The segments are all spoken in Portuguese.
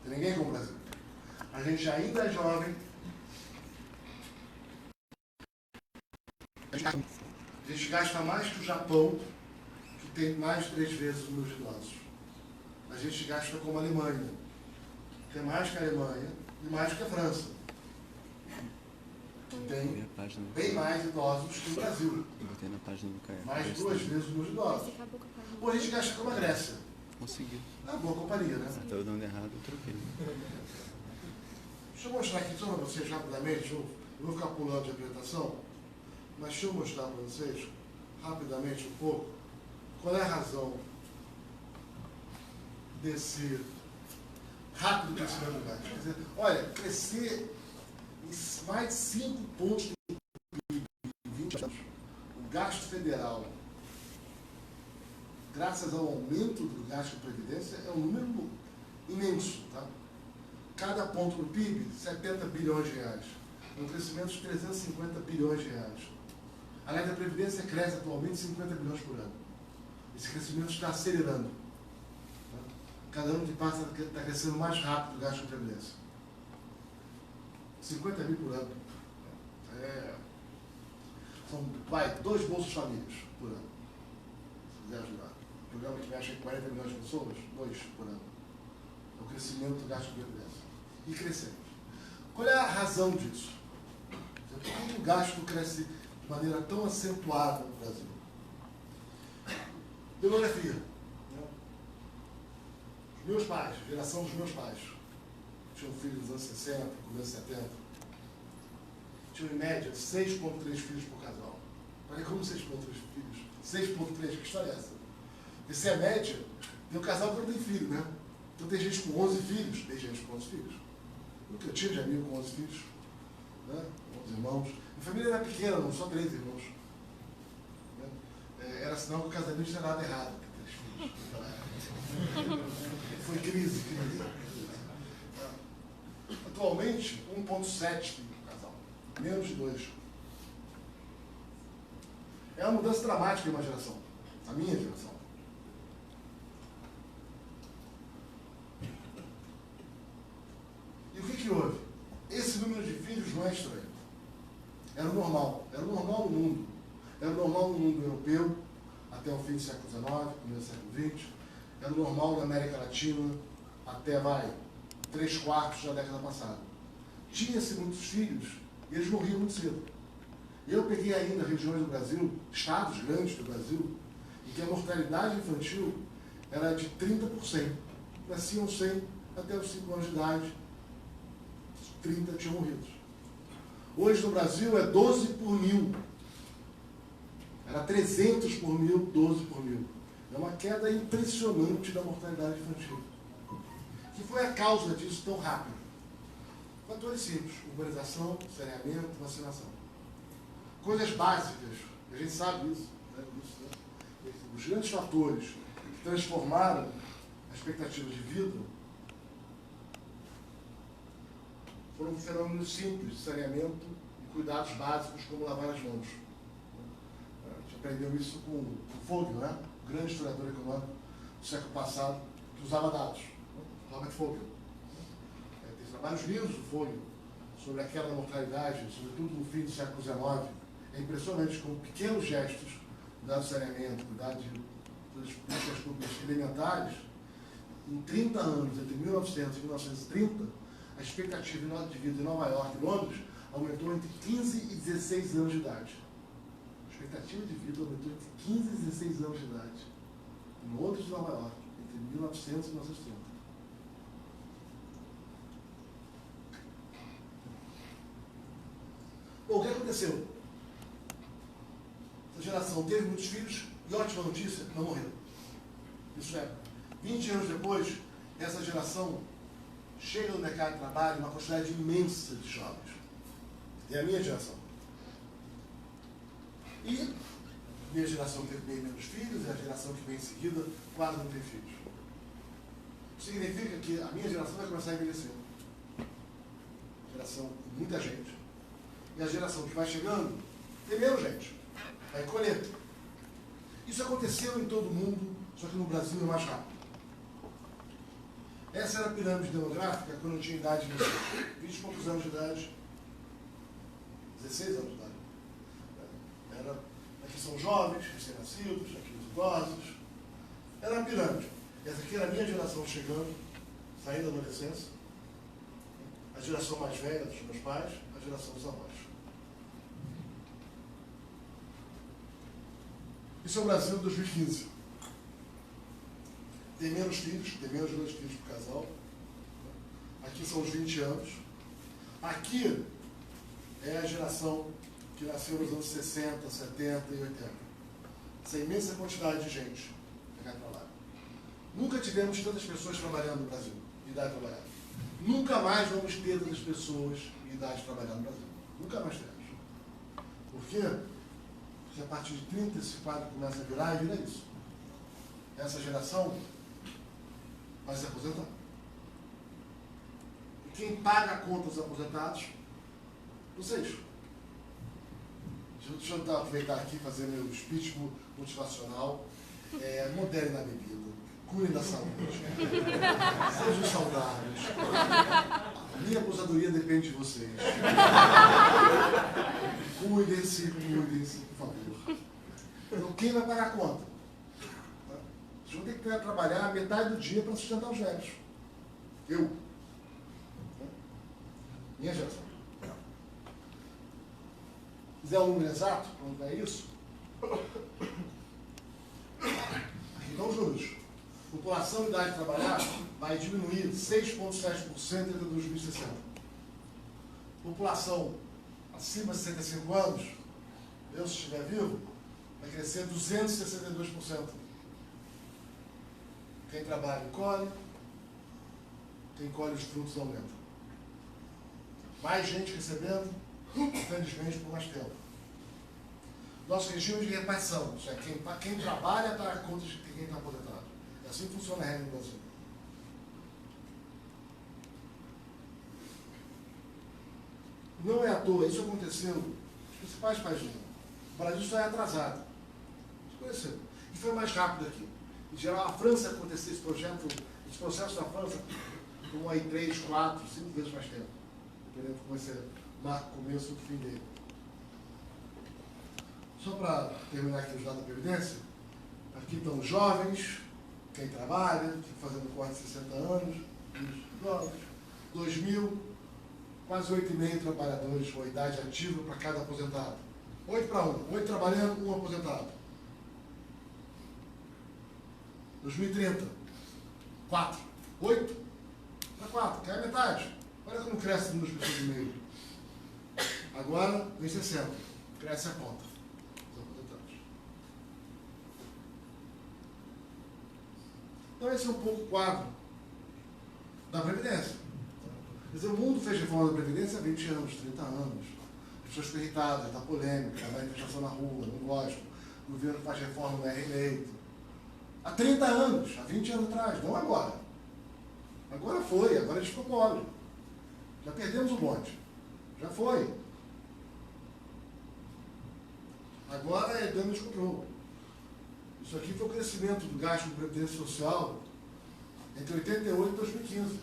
Tem ninguém como o Brasil. A gente ainda é jovem. A gente gasta mais que o Japão, que tem mais de 3 vezes o número de idosos. A gente gasta como a Alemanha, que tem mais que a Alemanha e mais que a França, que tem bem mais idosos que o Brasil. Mais de 2 vezes o número de idosos. Ou a gente gasta como a Grécia. Conseguiu. É uma boa companhia, né? Estava dando errado, eu troquei. Deixa eu mostrar aqui só para vocês rapidamente. Eu vou ficar pulando de apresentação, mas deixa eu mostrar para vocês rapidamente um pouco qual é a razão desse rápido crescimento do gasto. Quer dizer, olha, crescer em mais de 5 pontos do PIB em 20 anos, o gasto federal, graças ao aumento do gasto de previdência, é um número imenso. Tá? Cada ponto do PIB, 70 bilhões de reais. Um crescimento de 350 bilhões de reais. A área da Previdência cresce atualmente 50 bilhões por ano. Esse crescimento está acelerando. Tá? Cada ano que passa está crescendo mais rápido o gasto de Previdência. 50 mil por ano. São 2 bolsos famílias por ano. Se quiser ajudar. O programa que mexe em 40 milhões de pessoas, 2 por ano. É o crescimento do gasto de Previdência. E crescemos. Qual é a razão disso? Por que o gasto cresce de maneira tão acentuada no Brasil? Demografia. Os meus pais, a geração dos meus pais, tinham filhos nos anos 60, começo de 70, tinham em média 6,3 filhos por casal. Olha como 6,3 filhos? 6,3, que história é essa? E se é média, tem um casal que não tem filho, né? Então tem gente com 11 filhos, tem gente com 11 filhos. O que eu tinha de amigo com 11 filhos, né? 11 irmãos. Minha família era pequena, não só 3 irmãos. Né? Era sinal que o casamento tinha nada errado, ter 3 filhos. Foi crise. Atualmente, 1,7 filhos por casal. Menos de 2. É uma mudança dramática em uma geração. A minha geração. E o que houve? Esse número de filhos não é estranho. Era o normal. Era o normal no mundo. Era o normal no mundo europeu, até o fim do século XIX, começo do século XX. Era o normal na América Latina, até, 3/4 da década passada. Tinha-se muitos filhos e eles morriam muito cedo. Eu peguei ainda regiões do Brasil, estados grandes do Brasil, em que a mortalidade infantil era de 30%. Nasciam 100 até os 5 anos de idade, 30 tinham morrido. Hoje no Brasil é 12 por 1000. Era 300 por 1000, 12 por 1000. É uma queda impressionante da mortalidade infantil. Que foi a causa disso tão rápido? Fatores simples: urbanização, saneamento, vacinação. Coisas básicas, a gente sabe isso, né? Os grandes fatores que transformaram a expectativa de vida foram fenômenos simples de saneamento e cuidados básicos, como lavar as mãos. A gente aprendeu isso com o Vogel, né? O grande historiador econômico do século passado, que usava dados. Robert Vogel. Tem trabalhos lindos do Vogel sobre a queda da mortalidade, sobretudo no fim do século XIX. É impressionante como pequenos gestos, cuidado do saneamento, cuidado das políticas públicas elementares, em 30 anos, entre 1900 e 1930, a expectativa de vida em Nova York e Londres aumentou entre 15 e 16 anos de idade. A expectativa de vida aumentou entre 15 e 16 anos de idade. Em Londres e Nova York, entre 1900 e 1930. Bom, o que aconteceu? Essa geração teve muitos filhos e, ótima notícia, não morreu. Isso é, 20 anos depois, essa geração chega no mercado de trabalho uma quantidade imensa de jovens. É a minha geração. E minha geração teve bem menos filhos, e a geração que vem em seguida quase não tem filhos. Isso significa que a minha geração vai começar a envelhecer. Geração com muita gente. E a geração que vai chegando tem menos gente. Vai colher. Isso aconteceu em todo o mundo, só que no Brasil é mais rápido. Essa era a pirâmide demográfica quando eu tinha idade de 20 e poucos anos de idade, 16 anos de idade. Aqui são jovens, recém-nascidos, aqui os idosos. Era a pirâmide. Essa aqui era a minha geração chegando, saindo da adolescência. A geração mais velha dos meus pais, a geração dos avós. Isso é o Brasil de 2015. Tem menos filhos, tem menos de 2 filhos por casal. Aqui são os 20 anos. Aqui é a geração que nasceu nos anos 60, 70 e 80. Essa imensa quantidade de gente que vai para lá. Nunca tivemos tantas pessoas trabalhando no Brasil, em idade de trabalhar. Nunca mais vamos ter tantas pessoas em idade de trabalhar no Brasil. Nunca mais teremos. Por quê? Porque a partir de 30 esse quadro começa a virar e vira isso. Essa geração vai se aposentar. E quem paga a conta dos aposentados? Vocês. Deixa eu aproveitar aqui e fazer meu speech motivacional. Moderem na bebida. Cuidem da saúde. Sejam saudáveis. Minha aposentadoria depende de vocês. Cuidem-se, por favor. Então, quem vai pagar a conta? Vocês vão ter que trabalhar metade do dia para sustentar os velhos. Eu. Minha geração. Quiser um número exato, quando é isso? Aqui estão os números. População em idade de trabalhar vai diminuir 6,7% entre 2060. População acima de 65 anos, eu se estiver vivo, vai crescer 262%. Quem trabalha colhe, quem colhe os frutos aumenta. Mais gente recebendo, infelizmente, por mais tempo. Nosso regime de repartição, ou seja, quem trabalha está a conta de quem está aposentado. É assim que funciona a regra no Brasil. Não é à toa, isso aconteceu nos principais países. O Brasil só é atrasado. Isso conheceu. E foi mais rápido aqui. Em geral, a França aconteceu esse processo da França, tomou aí 3, 4, 5 vezes mais tempo. Dependendo de como você marca o começo e o fim dele. Só para terminar aqui os dados da Previdência, aqui estão os jovens, quem trabalha, fazendo corte de 60 anos, os jovens, 2.000, quase 8,5 trabalhadores com idade ativa para cada aposentado. 8 para 1, 8 trabalhando, 1 aposentado. 2030, 4, 8 para 4, que é a metade. Olha como cresce o número de pessoas e meio. Agora, vem 60, cresce a conta. Os aposentados. Então, esse é um pouco o quadro da Previdência. Quer dizer, o mundo fez reforma da Previdência há 20 anos, 30 anos. As pessoas estão irritadas, está polêmica, a manifestação na rua, não gostam. O governo faz reforma, não é reeleito. Há 30 anos, há 20 anos atrás, não agora. Agora foi, agora a gente ficou pobre. Já perdemos o bonde. Já foi. Agora é damage control. Isso aqui foi o crescimento do gasto de previdência social entre 88 e 2015.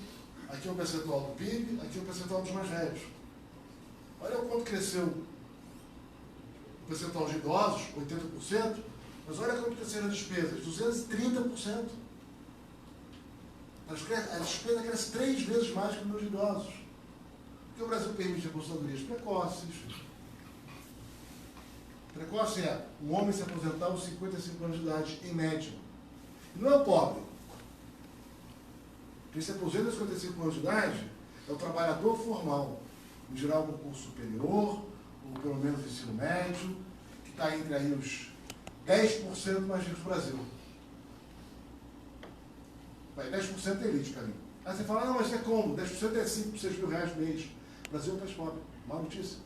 Aqui é o percentual do PIB, aqui é o percentual dos mais velhos. Olha o quanto cresceu o percentual de idosos, 80%, mas olha quanto cresceram as despesas, 230%. A despesa cresce 3 vezes mais que o número de idosos. Porque o Brasil permite aposentadorias precoces. Precoce é um homem se aposentar aos 55 anos de idade, em média. E não é o pobre. Quem se aposenta aos 55 anos de idade é o trabalhador formal, em geral com curso superior, ou pelo menos ensino médio, que está entre aí os 10% mais ricos do Brasil. Vai, 10% é elite para mim. Aí você fala, não, mas é como? 10% é 5, 6 mil reais por mês. O Brasil é um país pobre. Má notícia.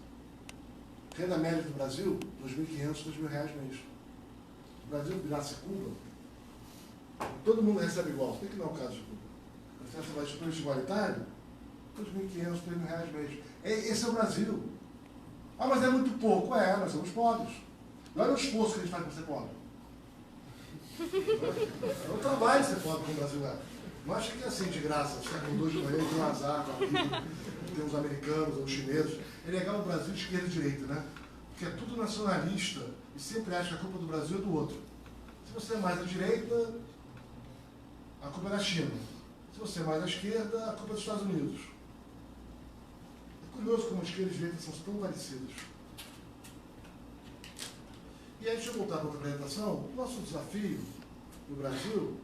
Renda média do Brasil, 2.500, 2.000 reais por mês. O Brasil virasse Cuba, todo mundo recebe igual. Por que não é o caso de Cuba? A festa vai de preço igualitário, 2.500, 3.000 reais por mês. Esse é o Brasil. Ah, mas é muito pouco. É, nós somos pobres. Olha o esforço que a gente faz para ser pobre. É o trabalho de ser pobre como o Brasil é. Não acha que é assim de graça, século 2 de manhã, tem um azar com a vida, tem os americanos, os chineses. É legal o Brasil de esquerda e direita, né? Porque é tudo nacionalista e sempre acha que a culpa do Brasil é do outro. Se você é mais à direita, a culpa é da China. Se você é mais à esquerda, a culpa é dos Estados Unidos. É curioso como a esquerda e a direita são tão parecidas. E aí, deixa eu voltar para a apresentação. O nosso desafio no Brasil...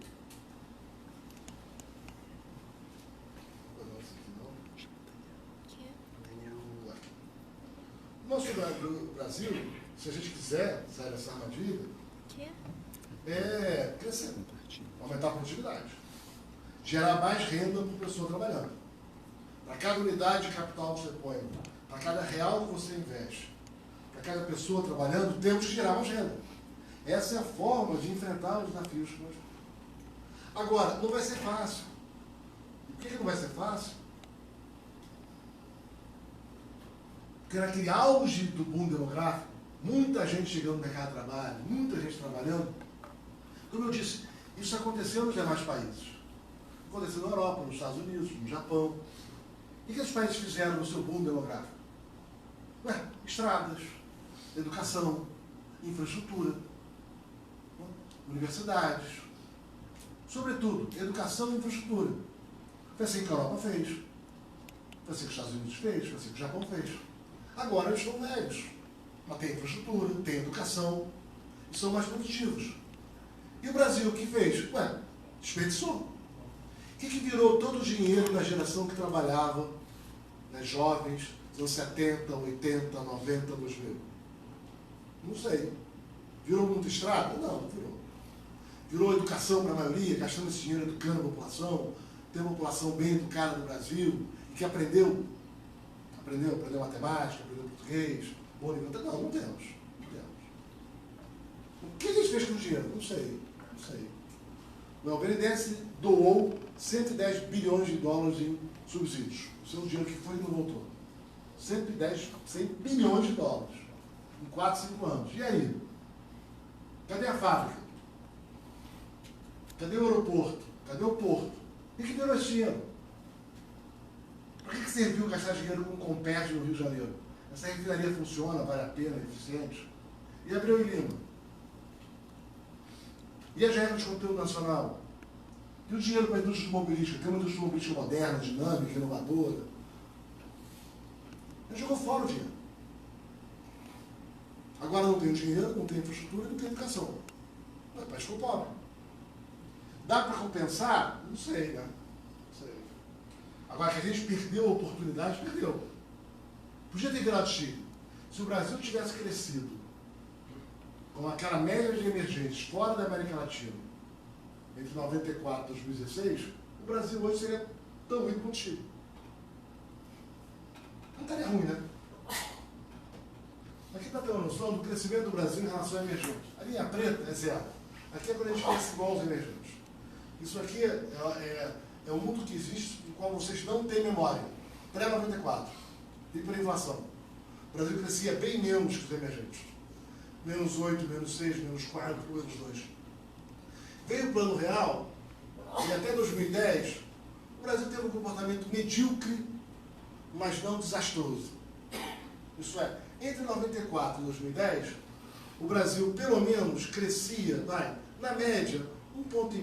O nosso Brasil, se a gente quiser sair dessa armadilha, é crescer, aumentar a produtividade, gerar mais renda por pessoa trabalhando. Para cada unidade de capital que você põe, para cada real que você investe, para cada pessoa trabalhando, temos que gerar mais renda. Essa é a forma de enfrentar os desafios que nós temos. Agora, não vai ser fácil. E por que não vai ser fácil? Porque naquele auge do boom demográfico, muita gente chegando no mercado de trabalho, muita gente trabalhando. Como eu disse, isso aconteceu nos demais países. Aconteceu na Europa, nos Estados Unidos, no Japão. E o que os países fizeram no seu boom demográfico? Estradas, educação, infraestrutura, universidades. Sobretudo, educação e infraestrutura. Foi assim que a Europa fez. Foi assim que os Estados Unidos fez. Foi assim que o Japão fez. Agora eles estão velhos. Mas tem infraestrutura, tem educação. E são mais produtivos. E o Brasil, o que fez? Desperdiçou. O que virou todo o dinheiro da geração que trabalhava, né, jovens, dos anos 70, 80, 90, 2000? Não sei. Virou muita estrada? Não, não virou. Virou educação para a maioria, gastando esse dinheiro educando a população, tem uma população bem educada no Brasil, que aprendeu matemática, aprendeu português, bom nível. Não, não temos. O que a gente fez com o dinheiro? Não sei. O BNDES doou 110 bilhões de dólares em subsídios. O seu dinheiro que foi e não voltou. 100 bilhões de dólares em 4, 5 anos. E aí? Cadê a fábrica? Cadê o aeroporto? Cadê o porto? E que deu esse dinheiro? Para que serviu gastar dinheiro com o Comperte no Rio de Janeiro? Essa refinaria funciona, vale a pena, é eficiente. E Abreu e Lima? E as regras de conteúdo nacional? E o dinheiro para a indústria automobilística? Tem uma indústria automobilística moderna, dinâmica, inovadora. Ele jogou fora o dinheiro. Agora não tem dinheiro, não tem infraestrutura, não tem educação. O país ficou pobre. Dá para compensar? Não sei, né? Não sei. Agora que a gente perdeu a oportunidade, perdeu. Podia ter virado Chile. Se o Brasil tivesse crescido com aquela média de emergentes fora da América Latina, entre 94 e 2016, o Brasil hoje seria tão ruim quanto o Chile. Não estaria ruim, né? Aqui está tendo uma noção do crescimento do Brasil em relação a emergentes. A linha preta é zero. Aqui é quando a gente cresce igual aos emergentes. Isso aqui é um mundo que existe, no qual vocês não têm memória. Pré-94. Hiperinflação. O Brasil crescia bem menos que os emergentes. Menos 8, menos 6, menos 4, menos 2. Veio o Plano Real, e até 2010, o Brasil teve um comportamento medíocre, mas não desastroso. Isso é, entre 94 e 2010, o Brasil, pelo menos, crescia, na média, 1,5 ponto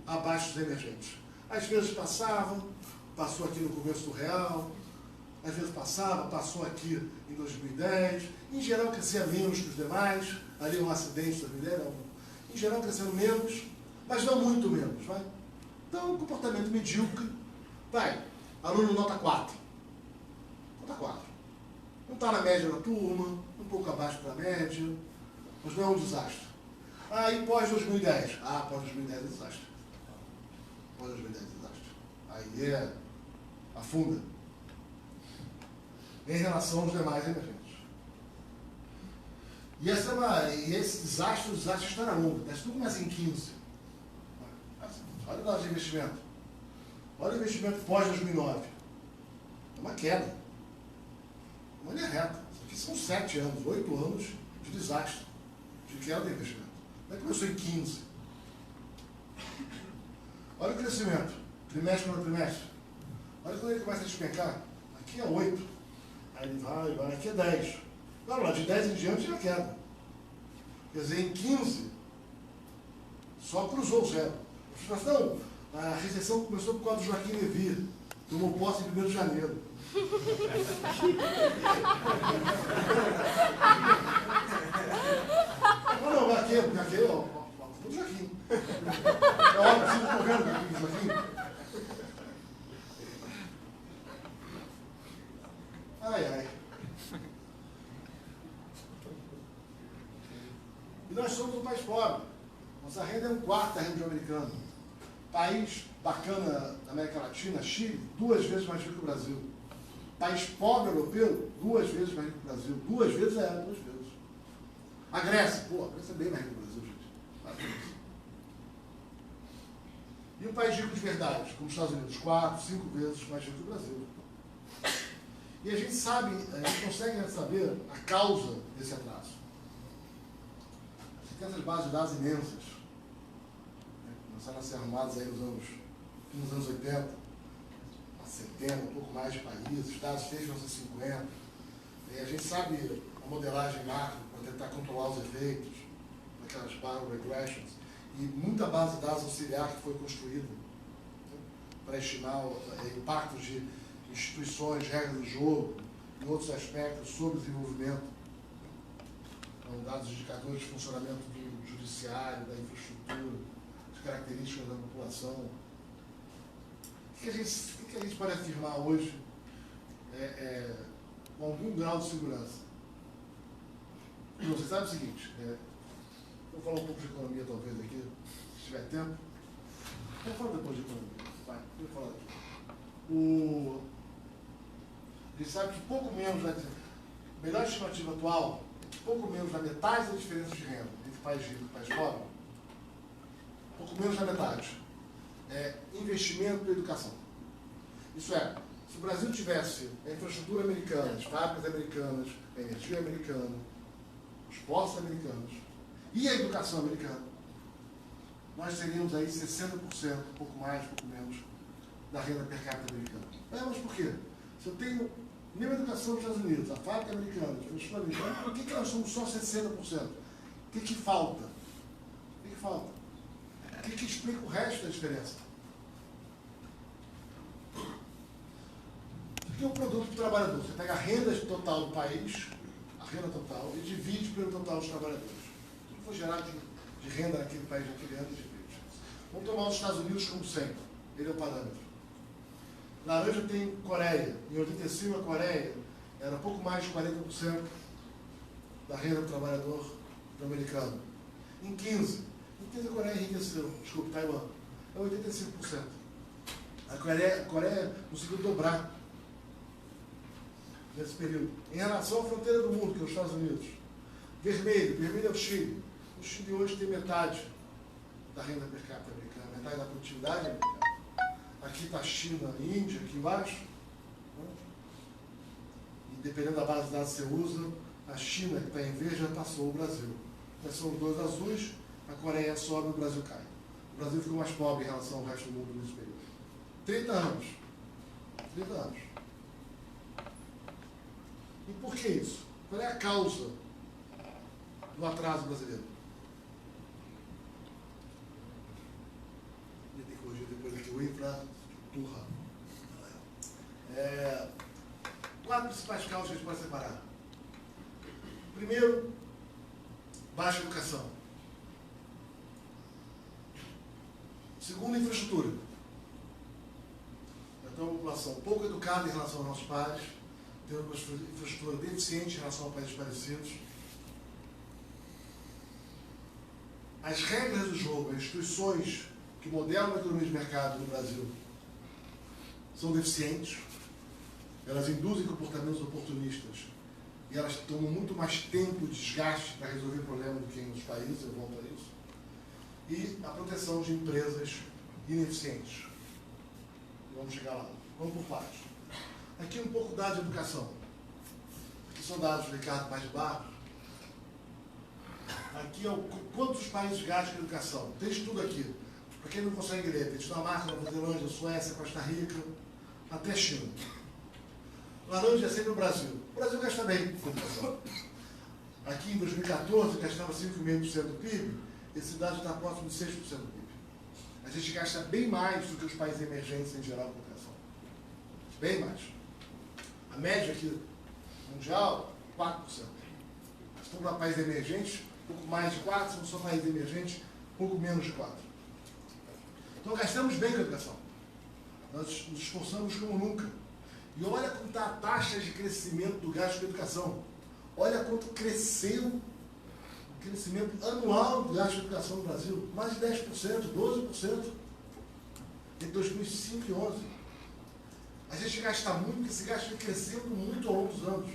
abaixo dos emergentes. Às vezes passou aqui no começo do Real, às vezes passou aqui em 2010, em geral crescia menos que os demais, ali um acidente em 2010, não. Em geral crescendo menos, mas não muito menos, vai? Então, um comportamento medíocre, aluno nota 4. Nota 4. Não está na média da turma, um pouco abaixo da média, mas não é um desastre. E pós-2010? Pós-2010 é desastre. Pós-2010 é desastre. Aí afunda. Em relação aos demais emergentes. E esse desastre, o desastre está na longa. Isso tudo começa em 15. Olha o nosso investimento. Olha o investimento pós-2009. É uma queda. Uma linha reta. Isso aqui são 7 anos, 8 anos de desastre, de queda de investimento. Não é que começou em 15. Olha o crescimento, trimestre por trimestre. Olha quando ele começa a despencar. Aqui é 8. Aí ele vai, aqui é 10. Não, de 10 em diante já queda. Quer dizer, em 15, só cruzou o zero. Não, a recessão começou por causa do Joaquim Levy. Tomou posse em 1º de janeiro. Não, aqui, ó, o Joaquim. É óbvio que vocês estão vendo aqui, Joaquim. Ai. E nós somos um país pobre. Nossa renda é 1/4 da renda do americano. País bacana da América Latina, Chile, 2 vezes mais rico que o Brasil. País pobre europeu, 2 vezes mais rico que o Brasil. 2 vezes 2 vezes. A Grécia, a Grécia é bem mais rica que o Brasil, gente. E um país rico de verdade, como os Estados Unidos, 4, 5 vezes mais rico que o Brasil. E a gente sabe, a gente consegue saber a causa desse atraso. Você tem essas bases de dados imensas, né? Começaram a ser arrumadas aí nos anos 80, a 70, um pouco mais de países, dados feitos nos anos 50. E a gente sabe a modelagem macro para tentar controlar os efeitos, aquelas barrel regressions, e muita base de dados auxiliar que foi construída, né, para estimar impactos de instituições, regras do jogo e outros aspectos sobre o desenvolvimento. Então, dados indicadores de funcionamento do judiciário, da infraestrutura, de características da população. O que a gente pode afirmar hoje com algum grau de segurança? Você sabe o seguinte, vou falar um pouco de economia talvez aqui, se tiver tempo. Vou falar depois de economia. Vai, vou falar aqui. A gente sabe que pouco menos, melhor estimativa atual, pouco menos da metade da diferença de renda entre país rico e país pobre, pouco menos da metade, é investimento em educação. Isso é, se o Brasil tivesse a infraestrutura americana, as fábricas americanas, a energia americana, os postos americanos e a educação americana, nós teríamos aí 60%, um pouco mais, um pouco menos, da renda per capita americana. Mas por quê? Se eu tenho mesma educação nos Estados Unidos, a fábrica americana, a infraestrutura americana, por que nós somos só 60%? O que falta? O que falta? O que explica o resto da diferença? Porque o produto do trabalhador, você pega a renda total do país, a renda total, e divide pelo total dos trabalhadores. Tudo que foi gerado de renda naquele país, naquele ano, divide. Vamos tomar os Estados Unidos como sempre. Ele é o parâmetro. Laranja tem Coreia. Em 85, a Coreia era pouco mais de 40% da renda do trabalhador americano. Em 15, a Coreia enriqueceu. Desculpe, Taiwan. É 85%. A Coreia conseguiu dobrar nesse período. Em relação à fronteira do mundo, que é os Estados Unidos. Vermelho é o Chile. O Chile hoje tem metade da renda per capita americana, metade da produtividade americana. Aqui está a China e a Índia, aqui embaixo. E dependendo da base de dados que você usa, a China, que está em verde, já passou o Brasil. Mas são os dois azuis, a Coreia sobe e o Brasil cai. O Brasil ficou mais pobre em relação ao resto do mundo nesse período. 30 anos. 30 anos. E por que isso? Qual é a causa do atraso brasileiro? Eu tenho que corrigir depois aqui o infraestrutura. 4 principais causas que a gente pode separar. Primeiro, baixa educação. Segundo, infraestrutura. Então, uma população pouco educada em relação aos nossos pares, temos uma infraestrutura deficiente em relação a países parecidos. As regras do jogo, as instituições que modelam a economia de mercado no Brasil são deficientes, elas induzem comportamentos oportunistas e elas tomam muito mais tempo e desgaste para resolver o problema do que em outros países, eu volto a isso. E a proteção de empresas ineficientes. Vamos chegar lá. Vamos por partes. Aqui um pouco dados de educação. Aqui são dados do Ricardo Paz de Barros. Aqui é quantos países gastam em educação. Tem estudo aqui. Para quem não consegue ler, tem Dinamarca, Nova Zelândia, Suécia, Costa Rica, até China. Laranja é sempre o Brasil. O Brasil gasta bem com educação. Aqui em 2014 gastava 5,5% do PIB, esse dado está próximo de 6% do PIB. A gente gasta bem mais do que os países emergentes em geral com educação. Bem mais. A média aqui mundial, 4%. Estamos para países emergentes, um pouco mais de 4%, são só países emergentes, um pouco menos de 4%. Então gastamos bem com a educação. Nós nos esforçamos como nunca. E olha como está a taxa de crescimento do gasto com a educação. Olha quanto cresceu o crescimento anual do gasto com a educação no Brasil. Mais de 10%, 12% entre 2005 e 2011. A gente gasta muito, porque esse gasto vem crescendo muito ao longo dos anos.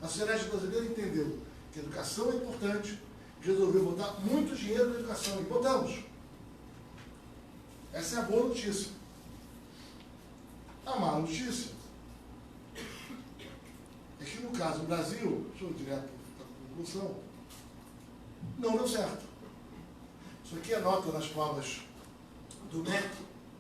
A sociedade brasileira entendeu que a educação é importante, resolveu botar muito dinheiro na educação. E botamos. Essa é a boa notícia. A má notícia é que, no caso do Brasil, deixa eu ir direto para a conclusão, não deu certo. Isso aqui é nota nas provas do MEC,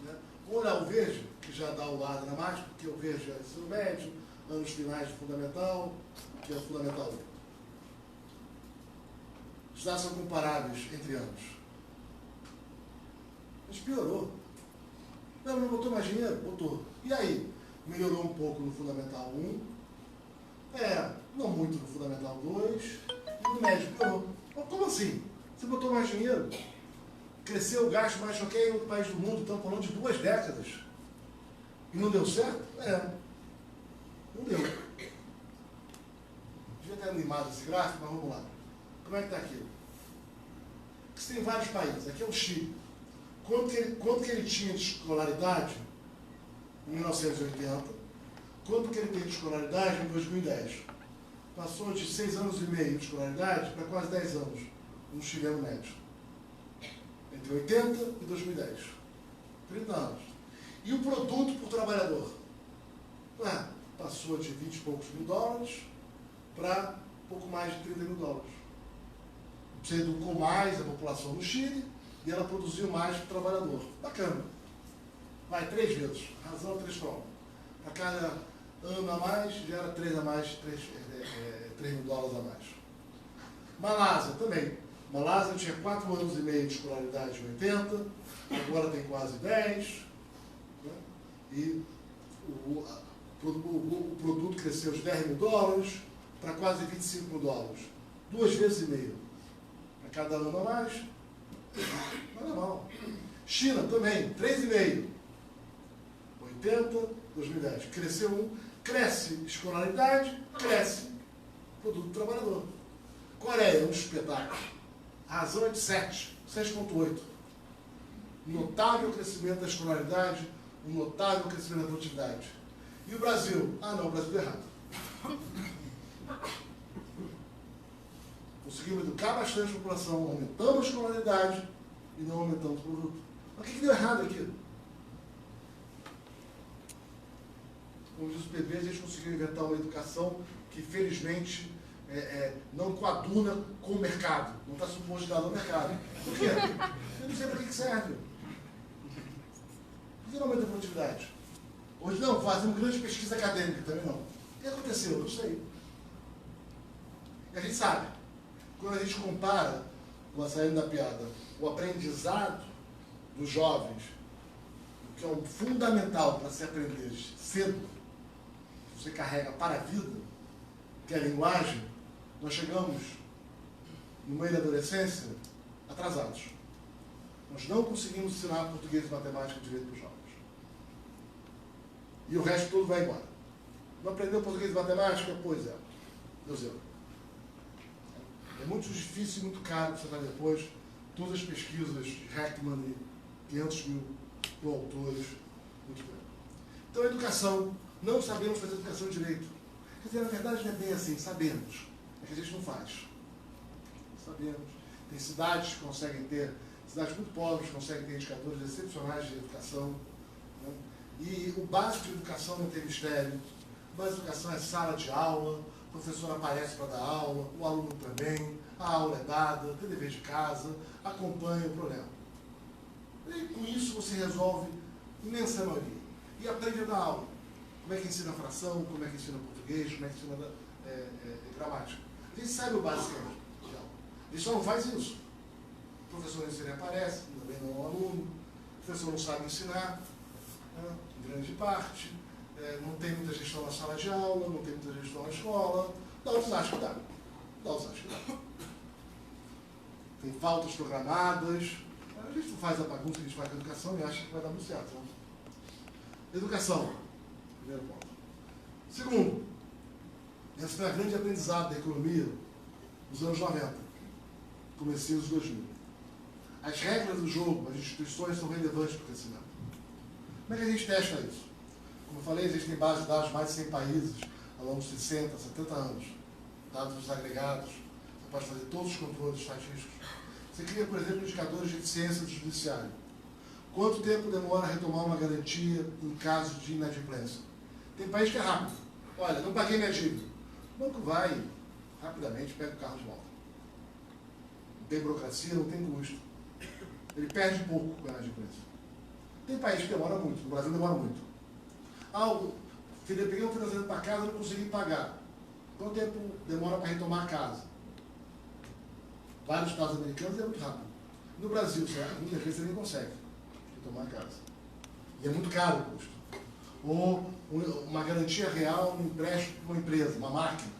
né? Vou olhar o verde, que já dá o lado na mágica, porque o verde é ensino médio, anos finais de fundamental, que é o fundamental 1. Os dados são comparáveis entre anos. Mas piorou. Não botou mais dinheiro? Botou. E aí? Melhorou um pouco no Fundamental 1, não muito no Fundamental 2, e no médio piorou. Mas como assim? Você botou mais dinheiro? Cresceu o gasto mais do que em outro país do mundo, estamos falando de 2 décadas. E não deu certo? Não deu. Devia ter animado esse gráfico, mas vamos lá. Como é que está aqui? Você tem vários países. Aqui é o Chile. Quanto que ele tinha de escolaridade em 1980? Quanto que ele tem de escolaridade em 2010? Passou de 6 anos e meio de escolaridade para quase 10 anos, no chileno médio. Entre 80 e 2010. 30 anos. E o produto por trabalhador? Passou de 20 e poucos mil dólares para pouco mais de 30 mil dólares. Você educou mais a população no Chile e ela produziu mais para o trabalhador. Bacana. Vai 3 vezes. Razão 3 para 1. A cada ano a mais, gera 3 a mais, 3 mil dólares a mais. Malásia também. Malásia tinha 4 anos e meio de escolaridade em 80, agora tem quase 10. Né? E o produto cresceu de 10 mil dólares para quase 25 mil dólares. 2 vezes e meio. A cada ano a mais. Não é mal. China também, 3,5. 80, 2010. Cresceu 1. Cresce escolaridade, cresce produto do trabalhador. Coreia, um espetáculo. A razão é de 7, 6,8. Notável crescimento da escolaridade, um notável crescimento da produtividade. E o Brasil? O Brasil deu errado. Conseguimos educar bastante a população, aumentamos a escolaridade e não aumentamos o produto. Mas o que deu errado aqui? Como diz o PB, a gente conseguiu inventar uma educação que, felizmente, não coaduna com o mercado. Não está suposto dar no mercado. Por quê? Eu não sei para que serve. Por que não aumenta a produtividade? Hoje não, fazemos grande pesquisa acadêmica também não. O que aconteceu? Não sei. E a gente sabe. Quando a gente compara, com a saída da piada, o aprendizado dos jovens, que é um fundamental para se aprender cedo, você carrega para a vida, que é a linguagem, nós chegamos, no meio da adolescência, atrasados. Nós não conseguimos ensinar português e matemática direito para os jovens. E o resto tudo vai embora. Não aprendeu português e matemática? Pois é. Deu zero. É muito difícil e muito caro você vai depois todas as pesquisas de Heckman e 500 mil autores. Muito bem. Então, a educação, não sabemos fazer educação direito. Quer dizer, na verdade, não é bem assim, sabemos. É que a gente não faz. Sabemos. Tem cidades que conseguem ter, cidades muito pobres conseguem ter indicadores excepcionais de educação. Né? E o básico de educação não tem mistério. O básico de educação é sala de aula, o professor aparece para dar aula, o aluno também, a aula é dada, tem dever de casa, acompanha o problema. E com isso você resolve imensa maioria. E aprende a dar aula. Como é que ensina fração, como é que ensina português, como é que ensina gramática. A gente sabe o básico de aula. A gente só não faz isso. O professor nem aparece, também não é um aluno. O professor não sabe ensinar, né, em grande parte. Não tem muita gestão na sala de aula, não tem muita gestão na escola. Dá outros acho que dá. Tem faltas programadas. A gente não faz a bagunça que a gente faz com a educação e acha que vai dar muito certo. Né? Educação, primeiro ponto. Segundo, esse foi a grande aprendizado da economia nos anos 90, comecinho dos 2000. As regras do jogo, as instituições são relevantes para o crescimento. Como é que a gente testa isso? Como eu falei, existem bases de dados de mais de 100 países ao longo de 60, 70 anos. Dados agregados, você pode fazer todos os controles estatísticos. Você cria, por exemplo, indicadores de eficiência do judiciário. Quanto tempo demora a retomar uma garantia em caso de inadimplência? Tem país que é rápido. Olha, não paguei minha dívida. O banco vai, rapidamente, pega o carro de volta. Não tem burocracia, não tem custo. Ele perde pouco com a inadimplência. Tem país que demora muito. No Brasil demora muito. Peguei um financiamento para casa e não consegui pagar. Quanto tempo demora para retomar a casa? Vários estados americanos é muito rápido. No Brasil, muitas vezes você nem consegue retomar a casa. E é muito caro o custo. Ou uma garantia real no empréstimo para uma empresa, uma máquina.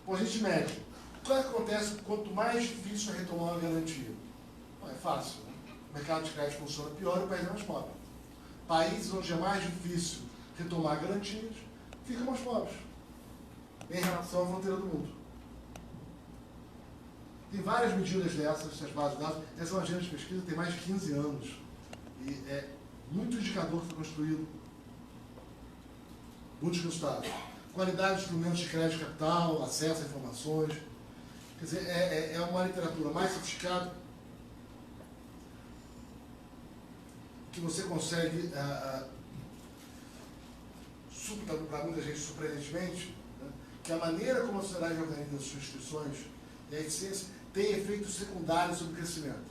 Bom, a gente mede. O que acontece quanto mais difícil é retomar uma garantia? Não é fácil. Né? O mercado de crédito funciona pior e o país é mais pobre. Países onde é mais difícil retomar garantias, ficam mais pobres em relação à fronteira do mundo. Tem várias medidas essas bases de dados. Essa é uma agenda de pesquisa que tem mais de 15 anos. E é muito indicador que foi construído. Muitos resultados. Qualidade de instrumentos de crédito e capital, acesso a informações. Quer dizer, é uma literatura mais sofisticada que você consegue, para muita gente surpreendentemente, né, que a maneira como a sociedade organiza as suas instituições e a eficiência tem efeitos secundários sobre o crescimento.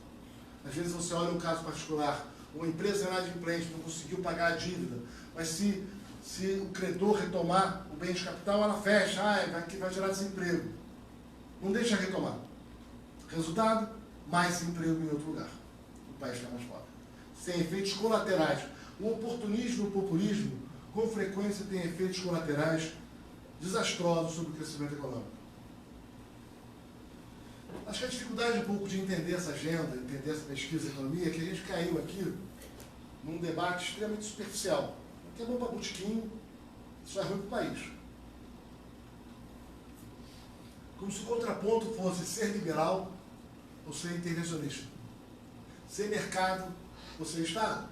Às vezes você olha um caso particular, uma empresa inadimplente não conseguiu pagar a dívida, mas se o credor retomar o bem de capital, ela fecha, vai gerar desemprego. Não deixa retomar. Resultado, mais emprego em outro lugar. O país fica mais pobre. Tem efeitos colaterais. O oportunismo e o populismo, com frequência, têm efeitos colaterais desastrosos sobre o crescimento econômico. Acho que a dificuldade um pouco de entender essa agenda, entender essa pesquisa de economia, é que a gente caiu aqui num debate extremamente superficial. O que é bom para botequim, isso é ruim para o país. Como se o contraponto fosse ser liberal ou ser intervencionista. Ser mercado ou ser Estado.